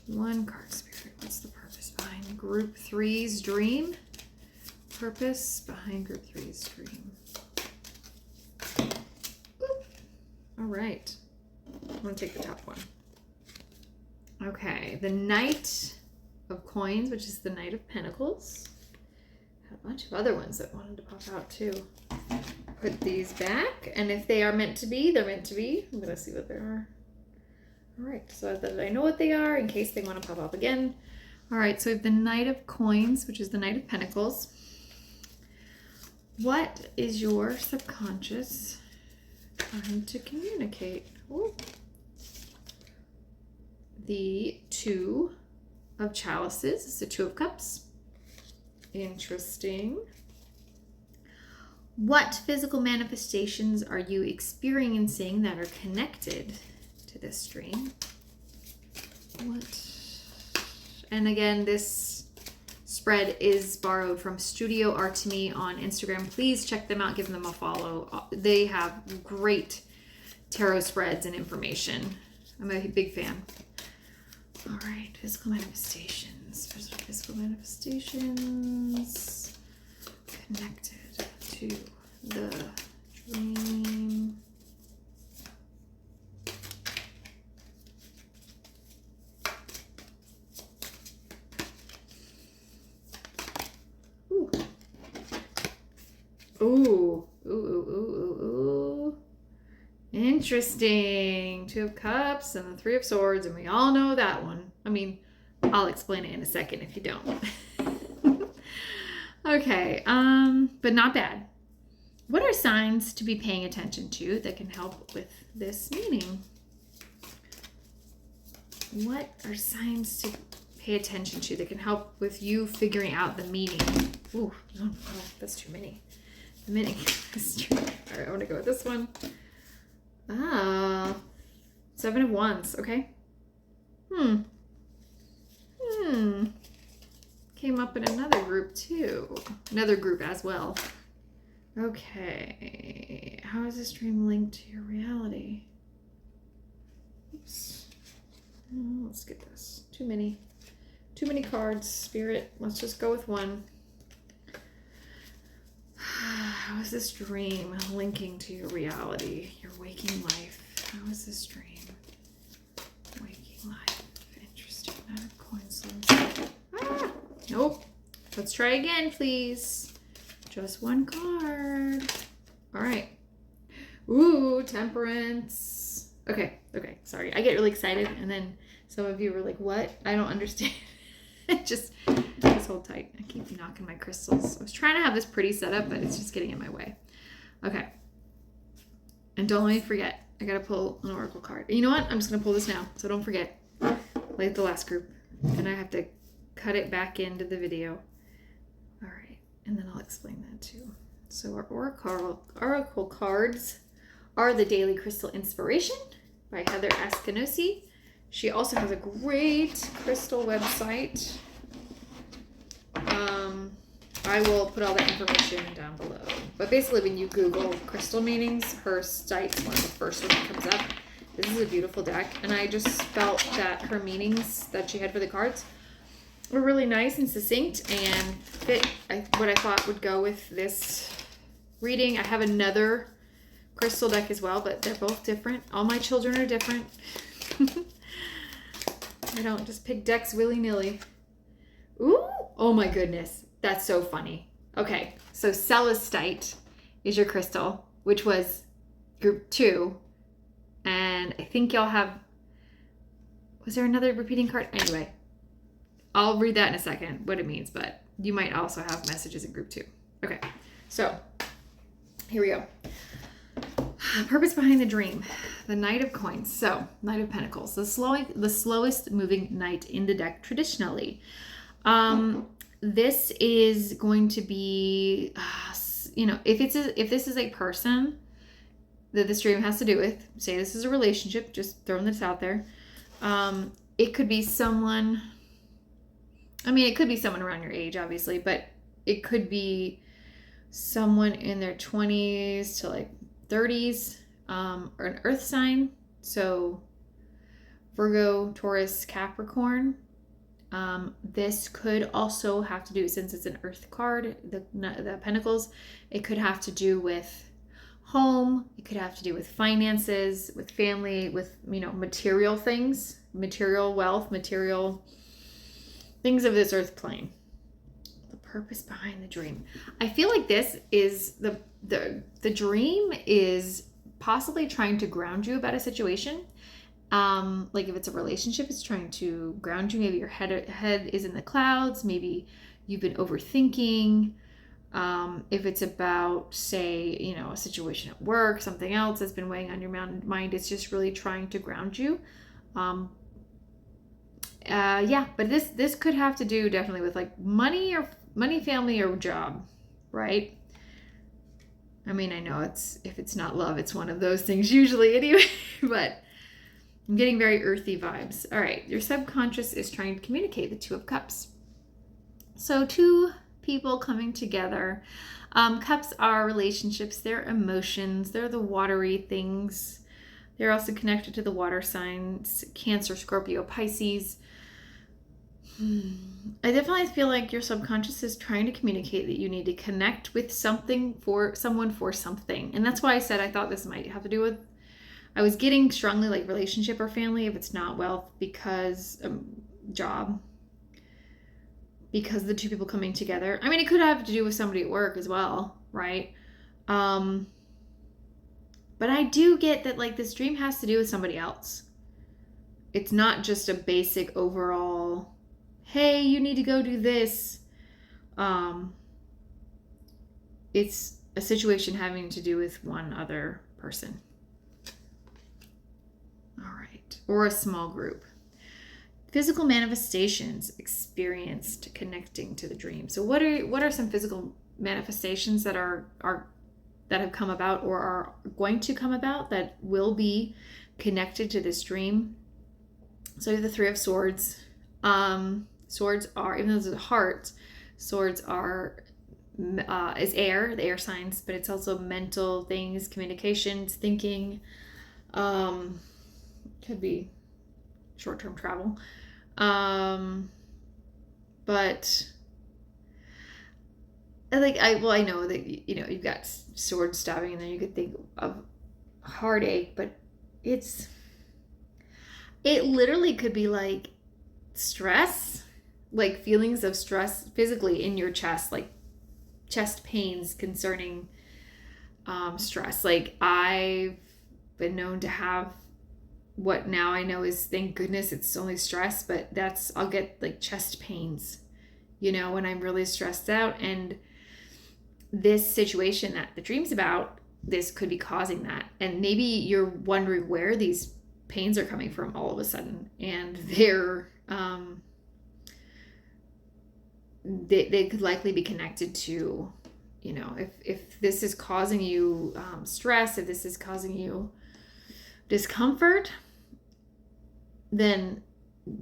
One card, Spirit. What's the purpose behind Group 3's dream? Purpose behind Group 3's dream. Oop. All right. I'm going to take the top one. Okay. The Knight of Coins, which is the Knight of Pentacles. Had a bunch of other ones that wanted to pop out too. Put these back, and if they are meant to be, they're meant to be. I'm going to see what they are. All right. So that I know what they are in case they want to pop up again. All right. So we have the Knight of Coins, which is the Knight of Pentacles. What is your subconscious Trying to communicate. Ooh. The Two of Chalices is the Two of Cups. Interesting. What physical manifestations are you experiencing that are connected to this dream? What? And again, this spread is borrowed from Studio Art to Me on Instagram. Please check them out. Give them a follow. They have great tarot spreads and information. I'm a big fan. All right, physical manifestations. Physical manifestations connected to the dream. Ooh. Ooh. Ooh. Interesting. Two of Cups and the Three of Swords, and we all know that one. I mean, I'll explain it in a second if you don't. Okay, but not bad. What are signs to be paying attention to that can help with this meaning? What are signs to pay attention to that can help with you figuring out the meaning? Ooh, oh, that's too many. The meaning is too many. All right, I want to go with this one. Seven of Wands. Okay. Came up in another group too. Another group as well. Okay. How is this dream linked to your reality? Oops. Oh, let's get this. Too many cards, Spirit. Let's just go with one. How is this dream linking to your reality, your waking life? How is this dream? Waking life. Interesting. Nine of Coins. Nope. Let's try again, please. Just one card. All right. Ooh, Temperance. Okay. Sorry. I get really excited, and then some of you were like, what? I don't understand. Just hold tight. I keep knocking my crystals. I was trying to have this pretty setup, but it's just getting in my way. Okay. And don't let me forget. I got to pull an oracle card. You know what? I'm just going to pull this now, so don't forget. Like the last group. And I have to cut it back into the video. All right. And then I'll explain that too. So our oracle cards are the Daily Crystal Inspiration by Heather Askinosi. She also has a great crystal website. I will put all that information down below. But basically, when you Google crystal meanings, her site's one of the first ones that comes up. This is a beautiful deck, and I just felt that her meanings that she had for the cards were really nice and succinct and fit what I thought would go with this reading. I have another crystal deck as well, but they're both different. All my children are different. I don't just pick decks willy-nilly. Ooh, oh my goodness. That's so funny. Okay, so Celestite is your crystal, which was group 2. And I think y'all have... Was there another repeating card? Anyway, I'll read that in a second, what it means, but you might also have messages in group 2. Okay, so here we go. Purpose behind the dream. The Knight of Coins. So, Knight of Pentacles. The slowest moving knight in the deck traditionally. This is going to be, if this is a person that this dream has to do with, say this is a relationship, just throwing this out there. It could be someone, it could be someone around your age, obviously, but it could be someone in their 20s to like 30s, or an earth sign. So Virgo, Taurus, Capricorn. This could also have to do, since it's an earth card, the Pentacles, it could have to do with home. It could have to do with finances, with family, with, material things, material wealth, material things of this earth plane. The purpose behind the dream. I feel like this is the dream is possibly trying to ground you about a situation. Like if it's a relationship, it's trying to ground you. Maybe your head is in the clouds. Maybe you've been overthinking. If it's about, say, a situation at work, something else that's been weighing on your mind, it's just really trying to ground you. Yeah, but this could have to do definitely with like money, family, or job, right? I mean, I know if it's not love, it's one of those things usually anyway, but I'm getting very earthy vibes. All right, your subconscious is trying to communicate the Two of Cups. So two people coming together. Cups are relationships, they're emotions, they're the watery things. They're also connected to the water signs, Cancer, Scorpio, Pisces. I definitely feel like your subconscious is trying to communicate that you need to connect with someone for something. And that's why I said I thought this might have to do with, I was getting strongly like relationship or family if it's not wealth, because job, because the two people coming together. I mean, it could have to do with somebody at work as well, right? But I do get that like this dream has to do with somebody else. It's not just a basic overall, hey, you need to go do this. It's a situation having to do with one other person. All right. Or a small group. Physical manifestations experienced connecting to the dream. So what are some physical manifestations that that have come about or are going to come about that will be connected to this dream? So the Three of Swords. Swords are, even though there's a heart, swords are is air, the air signs, but it's also mental things, communications, thinking. Could be short-term travel. But I know that you've got sword stabbing, and then you could think of heartache, but it literally could be like stress, like feelings of stress physically in your chest, like chest pains concerning stress. Like I've been known to have what now I know is, thank goodness it's only stress, but I'll get like chest pains, when I'm really stressed out. And this situation that the dream's about, this could be causing that. And maybe you're wondering where these pains are coming from all of a sudden, and they're they could likely be connected to, if this is causing you stress, if this is causing you discomfort, then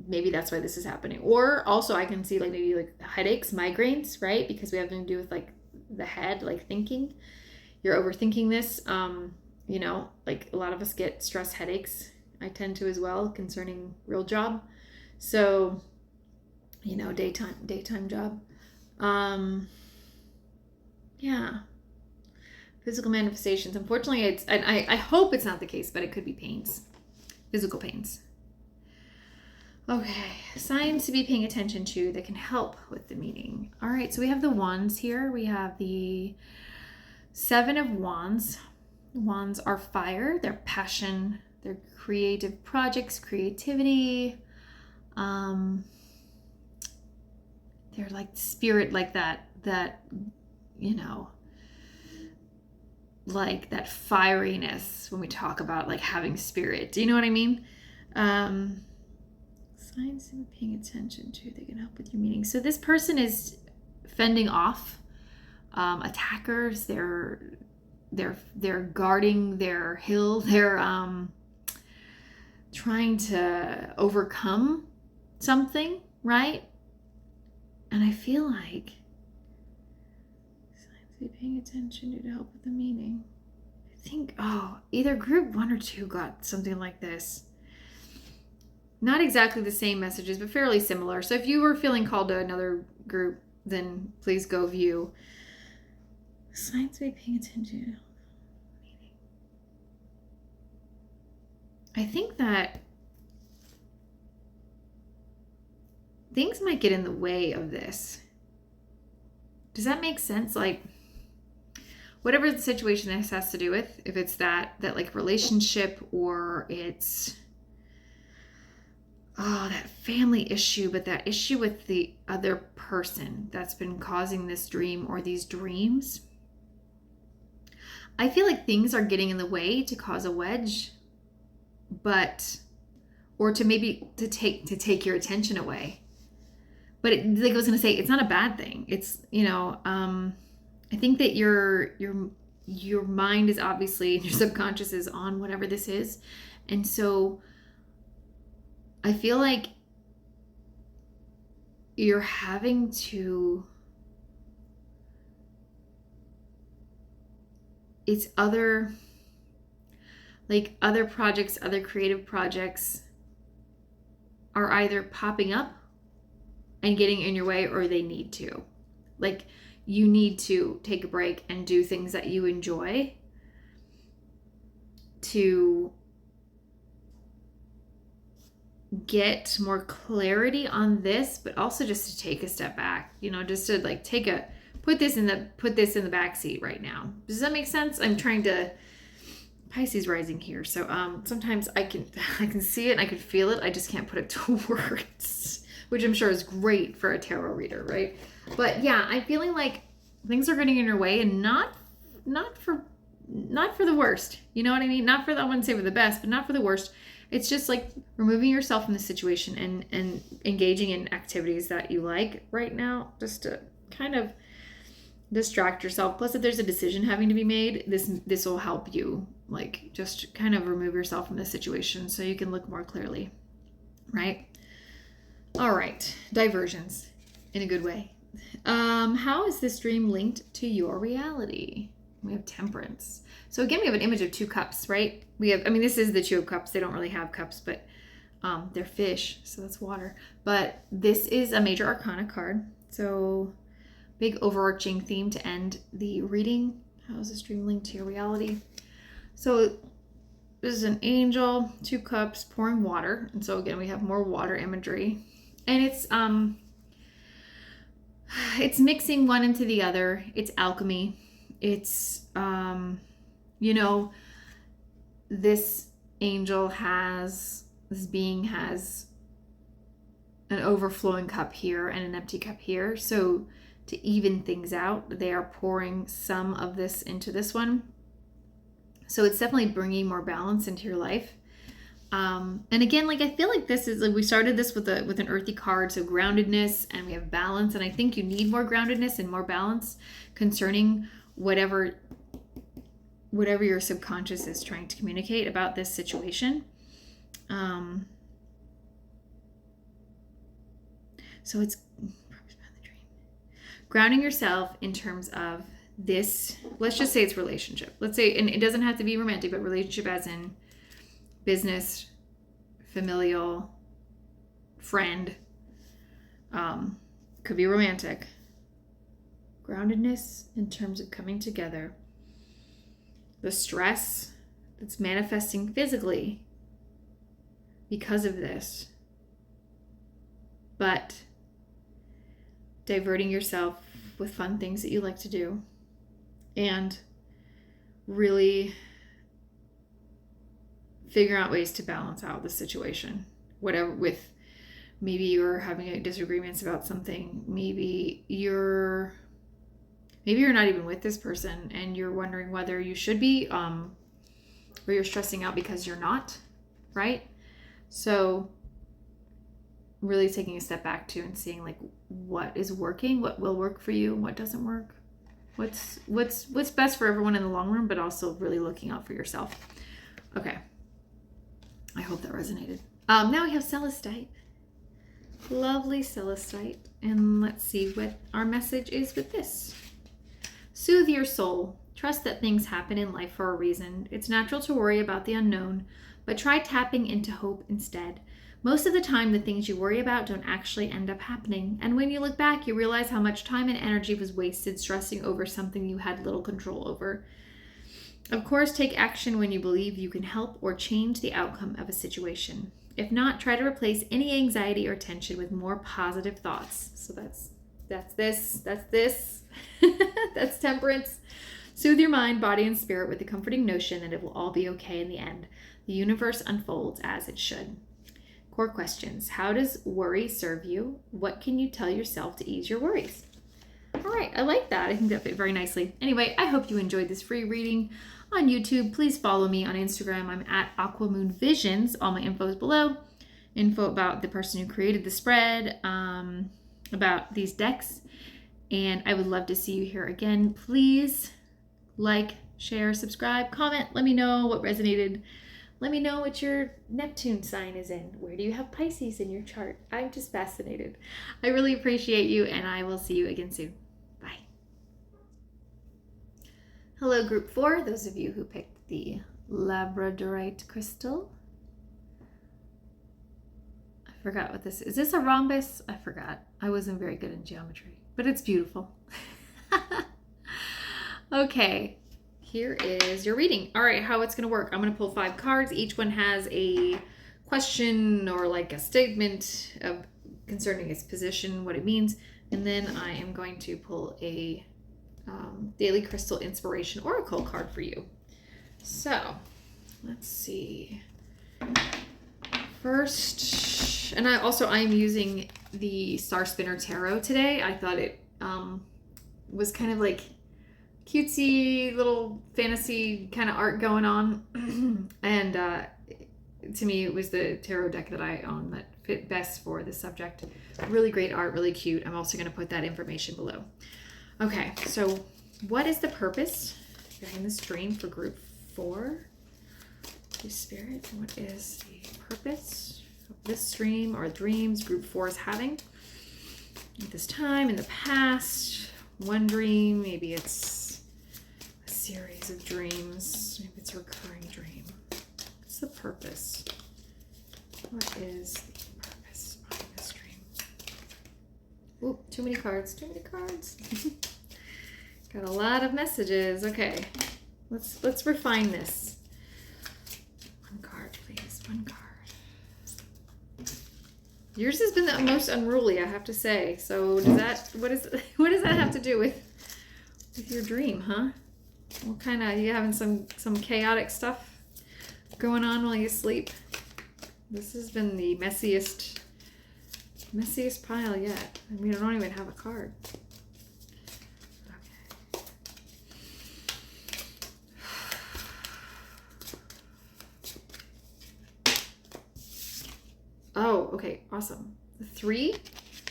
maybe that's why this is happening. Or also I can see like maybe like headaches, migraines, right? Because we have to do with like the head, like thinking. You're overthinking this. Like a lot of us get stress headaches. I tend to as well, concerning real job. So, daytime job. Yeah. Physical manifestations. Unfortunately, I hope it's not the case, but it could be pains. Physical pains. Okay, signs to be paying attention to that can help with the meaning. All right, so we have the wands here. We have the Seven of Wands. Wands are fire. They're passion. They're creative projects, creativity. They're like spirit, like that, like that fieriness when we talk about like having spirit. Do you know what I mean? Signs to be paying attention to that can help with your meaning. So this person is fending off attackers. They're guarding their hill. They're trying to overcome something, right? And I feel like signs to be paying attention to help with the meaning. I think, either group 1 or 2 got something like this. Not exactly the same messages, but fairly similar. So if you were feeling called to another group, then please go view. Signs to be paying attention to. I think that things might get in the way of this. Does that make sense? Like, whatever the situation this has to do with, if it's that like relationship, or it's that family issue, but that issue with the other person that's been causing this dream or these dreams. I feel like things are getting in the way to cause a wedge, or to maybe to take your attention away. But like I was going to say, it's not a bad thing. It's, I think that your mind is obviously, your subconscious is on whatever this is. And so I feel like you're having to, it's other projects, other creative projects are either popping up and getting in your way, or they need to. Like, you need to take a break and do things that you enjoy to get more clarity on this, but also just to take a step back, just to like put this in the back seat right now. Does that make sense? I'm trying to, Pisces rising here. So sometimes I can see it and I can feel it. I just can't put it to words, which I'm sure is great for a tarot reader, right? But yeah, I'm feeling like things are getting in your way, and not for the worst. You know what I mean? Not for, I wouldn't say for the best, but not for the worst. It's just like removing yourself from the situation and engaging in activities that you like right now, just to kind of distract yourself. Plus, if there's a decision having to be made, this will help you, like, just kind of remove yourself from the situation so you can look more clearly, right? All right, diversions in a good way. How is this dream linked to your reality? We have Temperance. So again, we have an image of 2 cups, right? This is the 2 of cups. They don't really have cups, but they're fish, so that's water. But this is a major arcana card. So big overarching theme to end the reading. How is this dream linked to your reality? So this is an angel, 2 cups, pouring water. And so again, we have more water imagery. And it's mixing one into the other. It's alchemy. It's, this being has an overflowing cup here and an empty cup here. So to even things out, they are pouring some of this into this one. So it's definitely bringing more balance into your life. And again, like, I feel like this is, like, we started this with an earthy card, so groundedness, and we have balance. And I think you need more groundedness and more balance concerning whatever your subconscious is trying to communicate about this situation. So it's grounding yourself in terms of this, let's just say it's relationship. Let's say, and it doesn't have to be romantic, but relationship as in business, familial, friend, could be romantic. Groundedness in terms of coming together. The stress that's manifesting physically because of this, but diverting yourself with fun things that you like to do, and really figuring out ways to balance out the situation. Whatever, with maybe you're having disagreements about something, maybe you're not even with this person and you're wondering whether you should be, or you're stressing out because you're not, right? So really taking a step back too and seeing, like, what is working, what will work for you, what doesn't work, what's best for everyone in the long run, but also really looking out for yourself. Okay. I hope that resonated. Now we have Celestite. Lovely Celestite. And let's see what our message is with this. Soothe your soul. Trust that things happen in life for a reason. It's natural to worry about the unknown, but try tapping into hope instead. Most of the time, the things you worry about don't actually end up happening. And when you look back, you realize how much time and energy was wasted stressing over something you had little control over. Of course, take action when you believe you can help or change the outcome of a situation. If not, try to replace any anxiety or tension with more positive thoughts. So that's this. That's Temperance. Soothe your mind, body, and spirit with the comforting notion that it will all be okay in the end. The universe unfolds as it should. Core questions. How does worry serve you? What can you tell yourself to ease your worries? All right, I like that. I think that fit very nicely. Anyway, I hope you enjoyed this free reading on YouTube. Please follow me on Instagram. I'm at Aquamoon Visions. All my info is below. Info about the person who created the spread, about these decks. And I would love to see you here again. Please like, share, subscribe, comment. Let me know what resonated. Let me know what your Neptune sign is in. Where do you have Pisces in your chart? I'm just fascinated. I really appreciate you, and I will see you again soon. Bye. Hello, group 4. Those of you who picked the Labradorite crystal. I forgot what this is. Is this a rhombus? I forgot. I wasn't very good in geometry, but it's beautiful. Okay. Here is your reading. All right, how it's going to work. I'm going to pull 5 cards. Each one has a question or like a statement of concerning its position, what it means. And then I am going to pull a Daily Crystal Inspiration Oracle card for you. So let's see. First, and I am using the Star Spinner Tarot today. I thought it was kind of like cutesy little fantasy kind of art going on. And to me, it was the tarot deck that I own that fit best for this subject. Really great art, really cute. I'm also going to put that information below. Okay, so what is the purpose behind this dream for group 4? Holy Spirit, what is the purpose of this dream or dreams group 4 is having at this time in the past? One dream, maybe it's series of dreams. Maybe it's a recurring dream. What's the purpose? What is the purpose behind this dream? Ooh, too many cards. Too many cards. Got a lot of messages. Okay, let's refine this. One card, please. One card. Yours has been the most unruly, I have to say. So does that what does that have to do with your dream, huh? What kind of, you having some chaotic stuff going on while you sleep? This has been the messiest pile yet. I mean, I don't even have a card. Okay. Oh, okay, awesome. The 3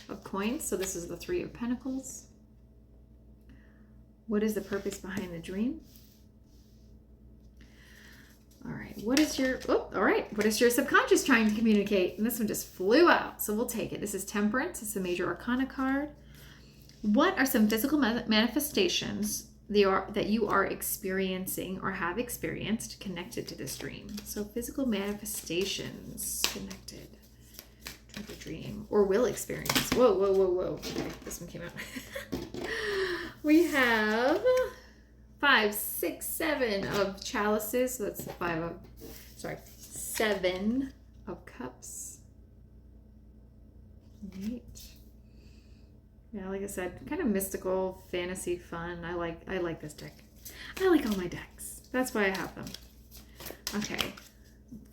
of coins. So this is the 3 of Pentacles. What is the purpose behind the dream? All right, what is your subconscious trying to communicate? And this one just flew out, so we'll take it. This is Temperance. It's a major arcana card. What are some physical manifestations that you are experiencing or have experienced connected to this dream? So physical manifestations connected to the dream or will experience. Whoa, whoa, whoa, whoa. Okay, this one came out. We have 5, 6, 7 of chalices. So that's 7 of cups. Neat. Yeah, like I said, kind of mystical, fantasy, fun. I like this deck. I like all my decks. That's why I have them. Okay.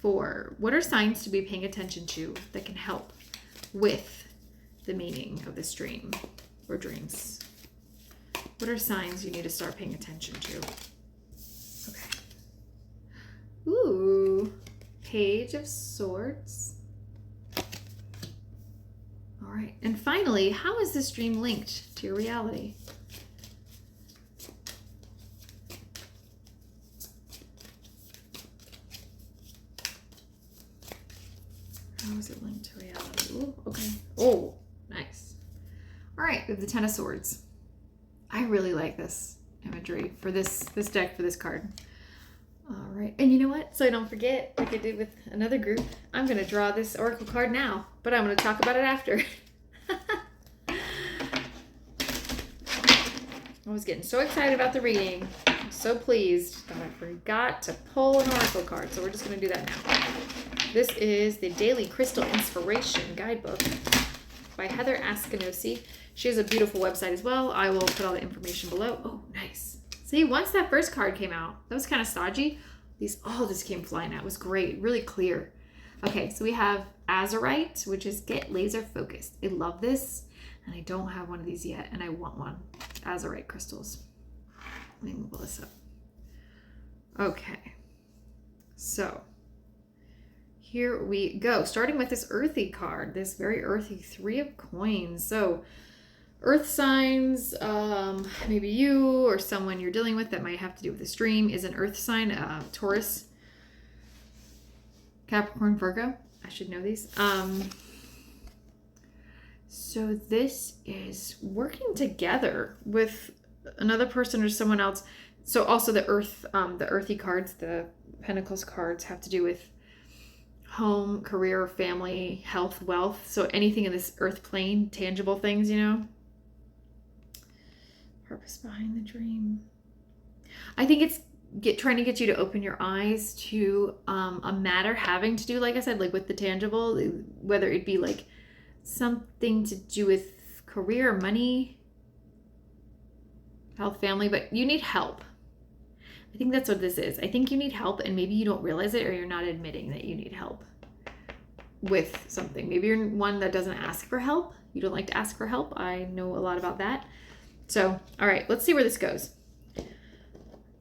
4. What are signs to be paying attention to that can help with the meaning of this dream or dreams? What are signs you need to start paying attention to? Okay. Ooh, Page of Swords. All right. And finally, how is this dream linked to your reality? How is it linked to reality? Ooh, okay. Oh, nice. All right, we have the 10 of Swords. I really like this imagery for this deck, for this card. All right, and you know what? So I don't forget, like I did with another group, I'm going to draw this oracle card now, but I'm going to talk about it after. I was getting so excited about the reading. I'm so pleased that I forgot to pull an oracle card, so we're just going to do that now. This is the Daily Crystal Inspiration Guidebook by Heather Askinosi. She has a beautiful website as well. I will put all the information below. Oh, nice. See, once that first card came out, that was kind of stodgy. These all just came flying out. It was great, really clear. Okay, so we have azurite, which is get laser focused. I love this, and I don't have one of these yet, and I want one. Azurite crystals. Let me move all this up. Okay, so here we go. Starting with this earthy card, this very earthy 3 of coins. So earth signs, maybe you or someone you're dealing with that might have to do with this dream is an earth sign, Taurus, Capricorn, Virgo. I should know these. So this is working together with another person or someone else. So also the earthy cards, the Pentacles cards have to do with home, career, family, health, wealth. So anything in this earth plane, tangible things, you know. Purpose behind the dream. I think it's trying to get you to open your eyes to a matter having to do, like I said, like with the tangible, whether it be like something to do with career, money, health, family, but you need help. I think that's what this is. I think you need help, and maybe you don't realize it, or you're not admitting that you need help with something. Maybe you're one that doesn't ask for help. You don't like to ask for help. I know a lot about that. So, all right, let's see where this goes.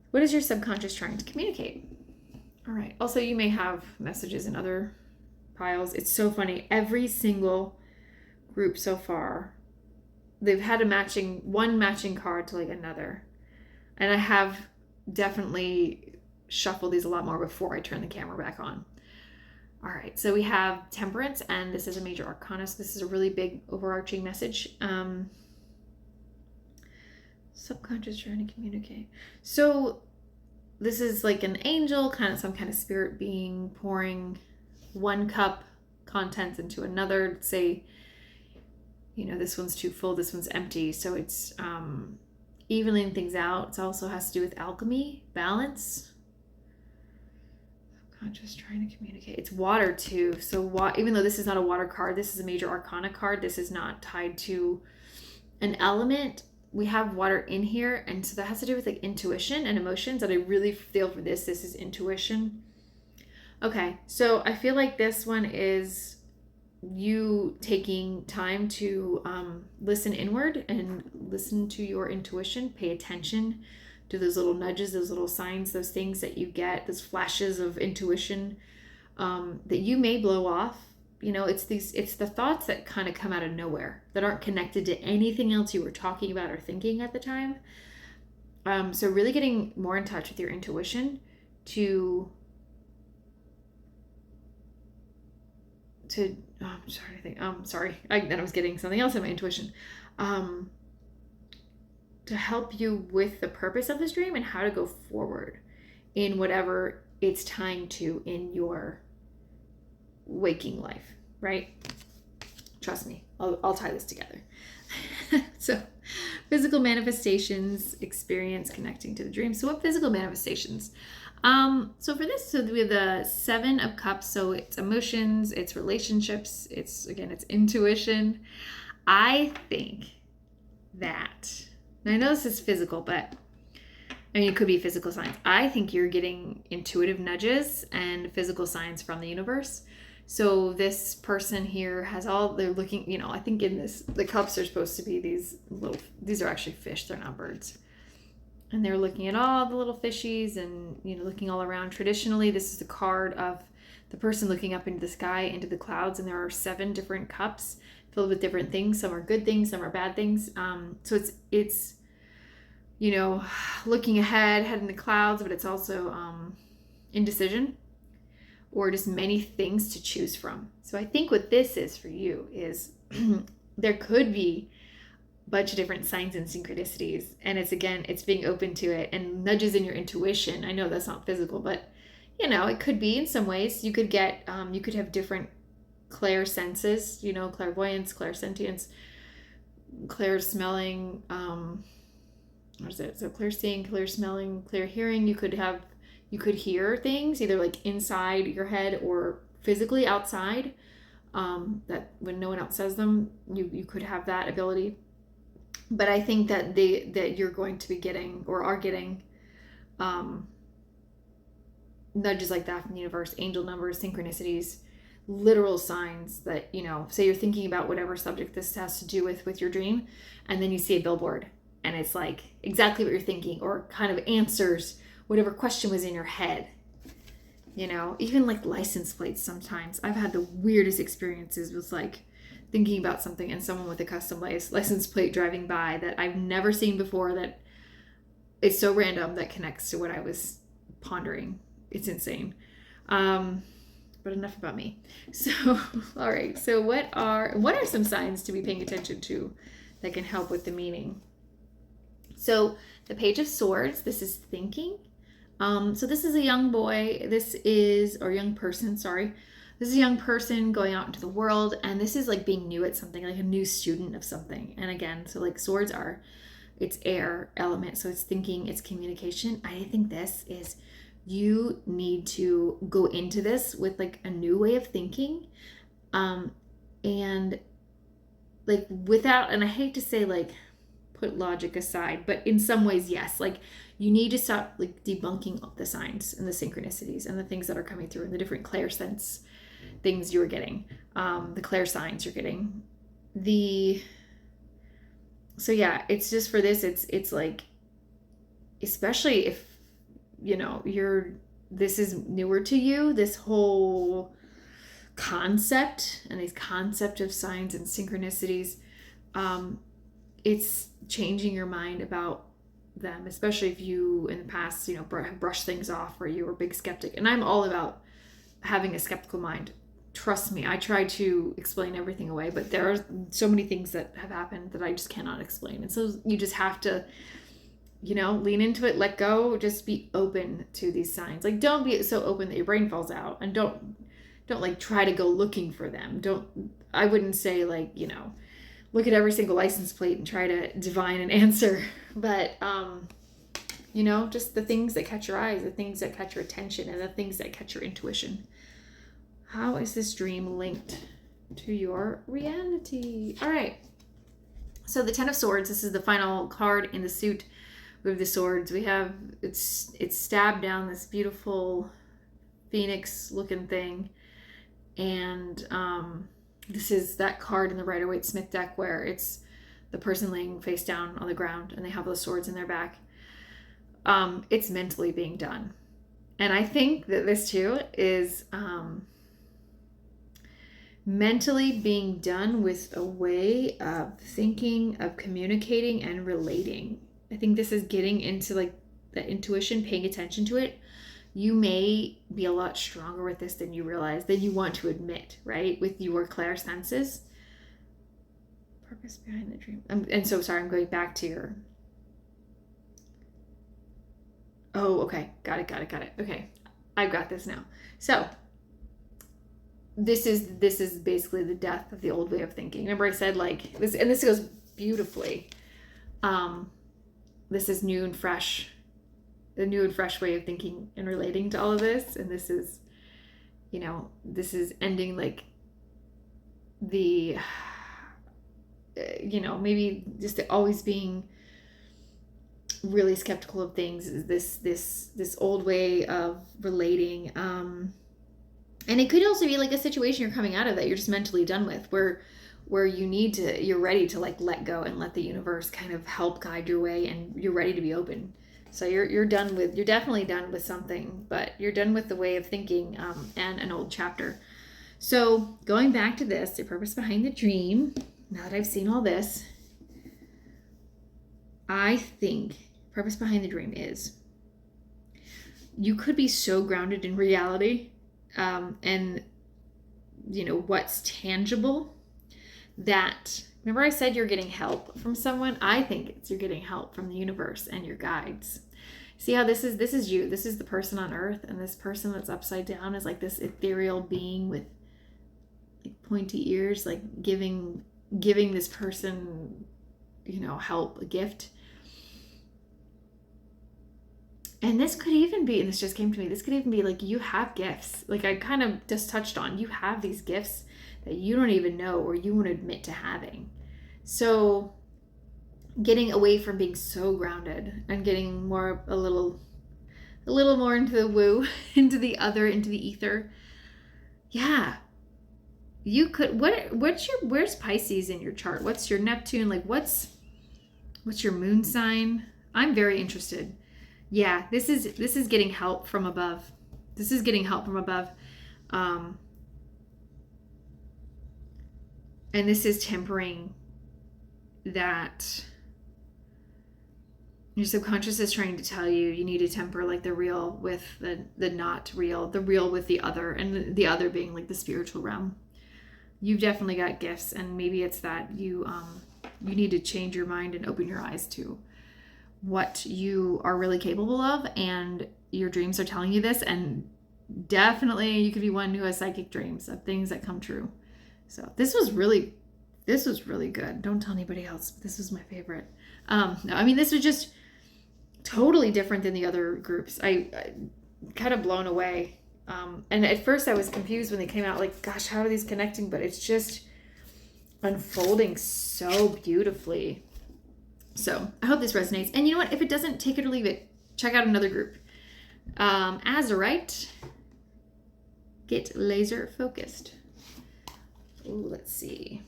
What is your subconscious trying to communicate? All right. Also, you may have messages in other piles. It's so funny. Every single group so far, they've had one matching card to like another. And I have definitely shuffled these a lot more before I turn the camera back on. All right. So we have Temperance, and this is a major arcana. So this is a really big overarching message. Subconscious trying to communicate. So this is like an angel, kind of some kind of spirit being pouring one cup contents into another. Say, you know, this one's too full, this one's empty. So it's evening things out. It also has to do with alchemy, balance. Subconscious trying to communicate. It's water too. So even though this is not a water card, this is a major arcana card. This is not tied to an element. We have water in here, and so that has to do with like intuition and emotions, and I really feel for this is intuition. Okay, so I feel like this one is you taking time to listen inward and listen to your intuition, pay attention to those little nudges, those little signs, those things that you get, those flashes of intuition that you may blow off. You know, it's the thoughts that kind of come out of nowhere that aren't connected to anything else you were talking about or thinking at the time. So really getting more in touch with your intuition to I'm sorry, I was getting something else in my intuition. To help you with the purpose of this dream and how to go forward in whatever it's tying to in your waking life, right? Trust me, I'll tie this together. So physical manifestations, experience connecting to the dream. So what physical manifestations? So for this, so we have the 7 of Cups. So it's emotions, it's relationships, it's intuition. I think that, and I know this is physical, but I mean, it could be physical signs. I think you're getting intuitive nudges and physical signs from the universe. So this person here they're looking, you know, I think in this, the cups are supposed to be these are actually fish. They're not birds. And they're looking at all the little fishies and, you know, looking all around. Traditionally, this is the card of the person looking up into the sky, into the clouds. And there are 7 different cups filled with different things. Some are good things, some are bad things. So it's, you know, looking ahead, head in the clouds, but it's also indecision, or just many things to choose from. So I think what this is for you is there could be a bunch of different signs and synchronicities. And it's being open to it and nudges in your intuition. I know that's not physical, but you know, it could be in some ways. You could get, you could have different clair senses, you know, clairvoyance, clairsentience, clair smelling, what is it? So clear seeing, clear smelling, clear hearing. You could hear things either like inside your head or physically outside, that when no one else says them, you could have that ability. But I think that that you're going to be getting or are getting nudges like that from the universe, angel numbers, synchronicities, literal signs that, say you're thinking about whatever subject this has to do with your dream, and then you see a billboard and it's like exactly what you're thinking, or kind of answers whatever question was in your head. Even like license plates sometimes. I've had the weirdest experiences with like thinking about something and someone with a custom license plate driving by that I've never seen before, that it's so random, that connects to what I was pondering. It's insane. But enough about me. So, all right. So what are some signs to be paying attention to that can help with the meaning? So the Page of Swords, this is thinking. So this is a young boy. Or young person, sorry. This is a young person going out into the world, and this is like being new at something, like a new student of something. And again, so like swords it's air element, so it's thinking, it's communication. I think this is, you need to go into this with like a new way of thinking, and like without, and I hate to say like put logic aside, but in some ways, yes, like you need to stop like debunking the signs and the synchronicities and the things that are coming through and the different clairsense things you're getting, the clair signs you're getting. So yeah, it's just for this, it's like, especially if this is newer to you, this whole concept and these concept of signs and synchronicities, it's changing your mind about them, especially if you in the past have brushed things off, or you were a big skeptic. And I'm all about having a skeptical mind. Trust me, I try to explain everything away, but there are so many things that have happened that I just cannot explain. And so you just have to lean into it, let go, just be open to these signs. Like, don't be so open that your brain falls out, and don't like try to go looking for them. I wouldn't say like, look at every single license plate and try to divine an answer, but just the things that catch your eyes, the things that catch your attention, and the things that catch your intuition. How is this dream linked to your reality? All right. So the Ten of Swords, this is the final card in the suit. We have the swords. We have, it's stabbed down this beautiful phoenix looking thing. And this is that card in the Rider-Waite-Smith deck where it's the person laying face down on the ground and they have those swords in their back. It's mentally being done. And I think that this too is mentally being done with a way of thinking, of communicating and relating. I think this is getting into like the intuition, paying attention to it. You may be a lot stronger with this than you realize, than you want to admit, right? With your clairsenses. Purpose behind the dream. And so sorry, I'm going back to your... Oh, okay. Got it. Okay. I've got this now. So this is basically the death of the old way of thinking. Remember I said like this, and this goes beautifully. This is new and fresh, the new and fresh way of thinking and relating to all of this. And this is, this is ending like the, maybe just always being really skeptical of things, is this old way of relating. And it could also be like a situation you're coming out of that you're just mentally done with, where you're ready to like let go and let the universe kind of help guide your way, and you're ready to be open. So you're definitely done with something, but you're done with the way of thinking, and an old chapter. So going back to this, the purpose behind the dream, now that I've seen all this, I think purpose behind the dream is you could be so grounded in reality, and what's tangible, that, remember I said you're getting help from someone? I think you're getting help from the universe and your guides. See how this is you. This is the person on earth, and this person that's upside down is like this ethereal being with like pointy ears, like giving this person, help, a gift. And this could even be, and this just came to me, this could even be like you have gifts. Like I kind of just touched on, you have these gifts that you don't even know or you won't admit to having. So getting away from being so grounded and getting a little more into the woo, into the other, into the ether. Yeah. where's Pisces in your chart? What's your Neptune? Like what's your moon sign? I'm very interested. Yeah, this is getting help from above. This is getting help from above. And this is tempering that your subconscious is trying to tell you need to temper like the real with the not real, the real with the other, and the other being like the spiritual realm. You've definitely got gifts, and maybe it's that you need to change your mind and open your eyes to what you are really capable of, and your dreams are telling you this. And definitely you could be one who has psychic dreams of things that come true. So this was really good. Don't tell anybody else. This was my favorite. No, I mean, this was just totally different than the other groups. I kind of blown away. And at first I was confused when they came out, like, gosh, how are these connecting? But it's just unfolding so beautifully. So I hope this resonates. And you know what? If it doesn't, take it or leave it. Check out another group. Azurite, get laser focused. Ooh, let's see.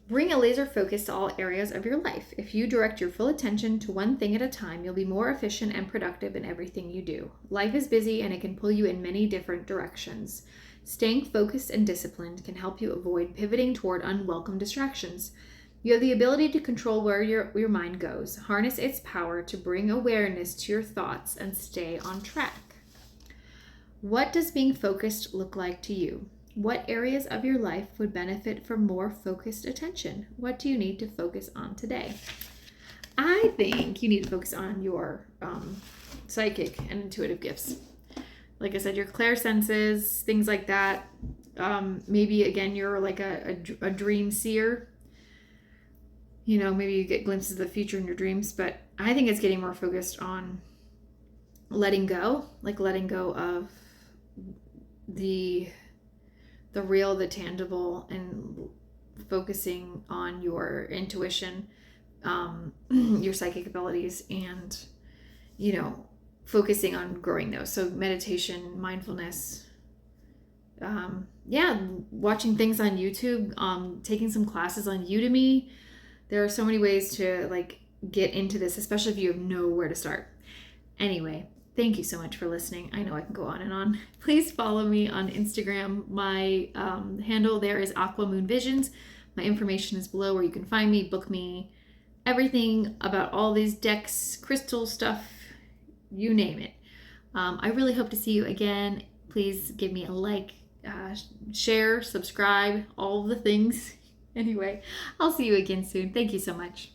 Bring a laser focus to all areas of your life. If you direct your full attention to one thing at a time, you'll be more efficient and productive in everything you do. Life is busy and it can pull you in many different directions. Staying focused and disciplined can help you avoid pivoting toward unwelcome distractions. You have the ability to control where your mind goes. Harness its power to bring awareness to your thoughts and stay on track. What does being focused look like to you? What areas of your life would benefit from more focused attention? What do you need to focus on today? I think you need to focus on your psychic and intuitive gifts. Like I said, your clairsenses, things like that. Maybe, again, you're like a dream seer. You know, maybe you get glimpses of the future in your dreams. But I think it's getting more focused on letting go. Like letting go of the real, the tangible, and focusing on your intuition, your psychic abilities, and, you know, focusing on growing those. So meditation, mindfulness, watching things on YouTube, taking some classes on Udemy. There are so many ways to like get into this, especially if you know where to start. Anyway, thank you so much for listening. I know I can go on and on. Please follow me on Instagram. My handle there is Aqua Moon Visions. My information is below where you can find me, book me, everything about all these decks, crystal stuff, you name it. I really hope to see you again. Please give me a like, share, subscribe, all the things. Anyway, I'll see you again soon. Thank you so much.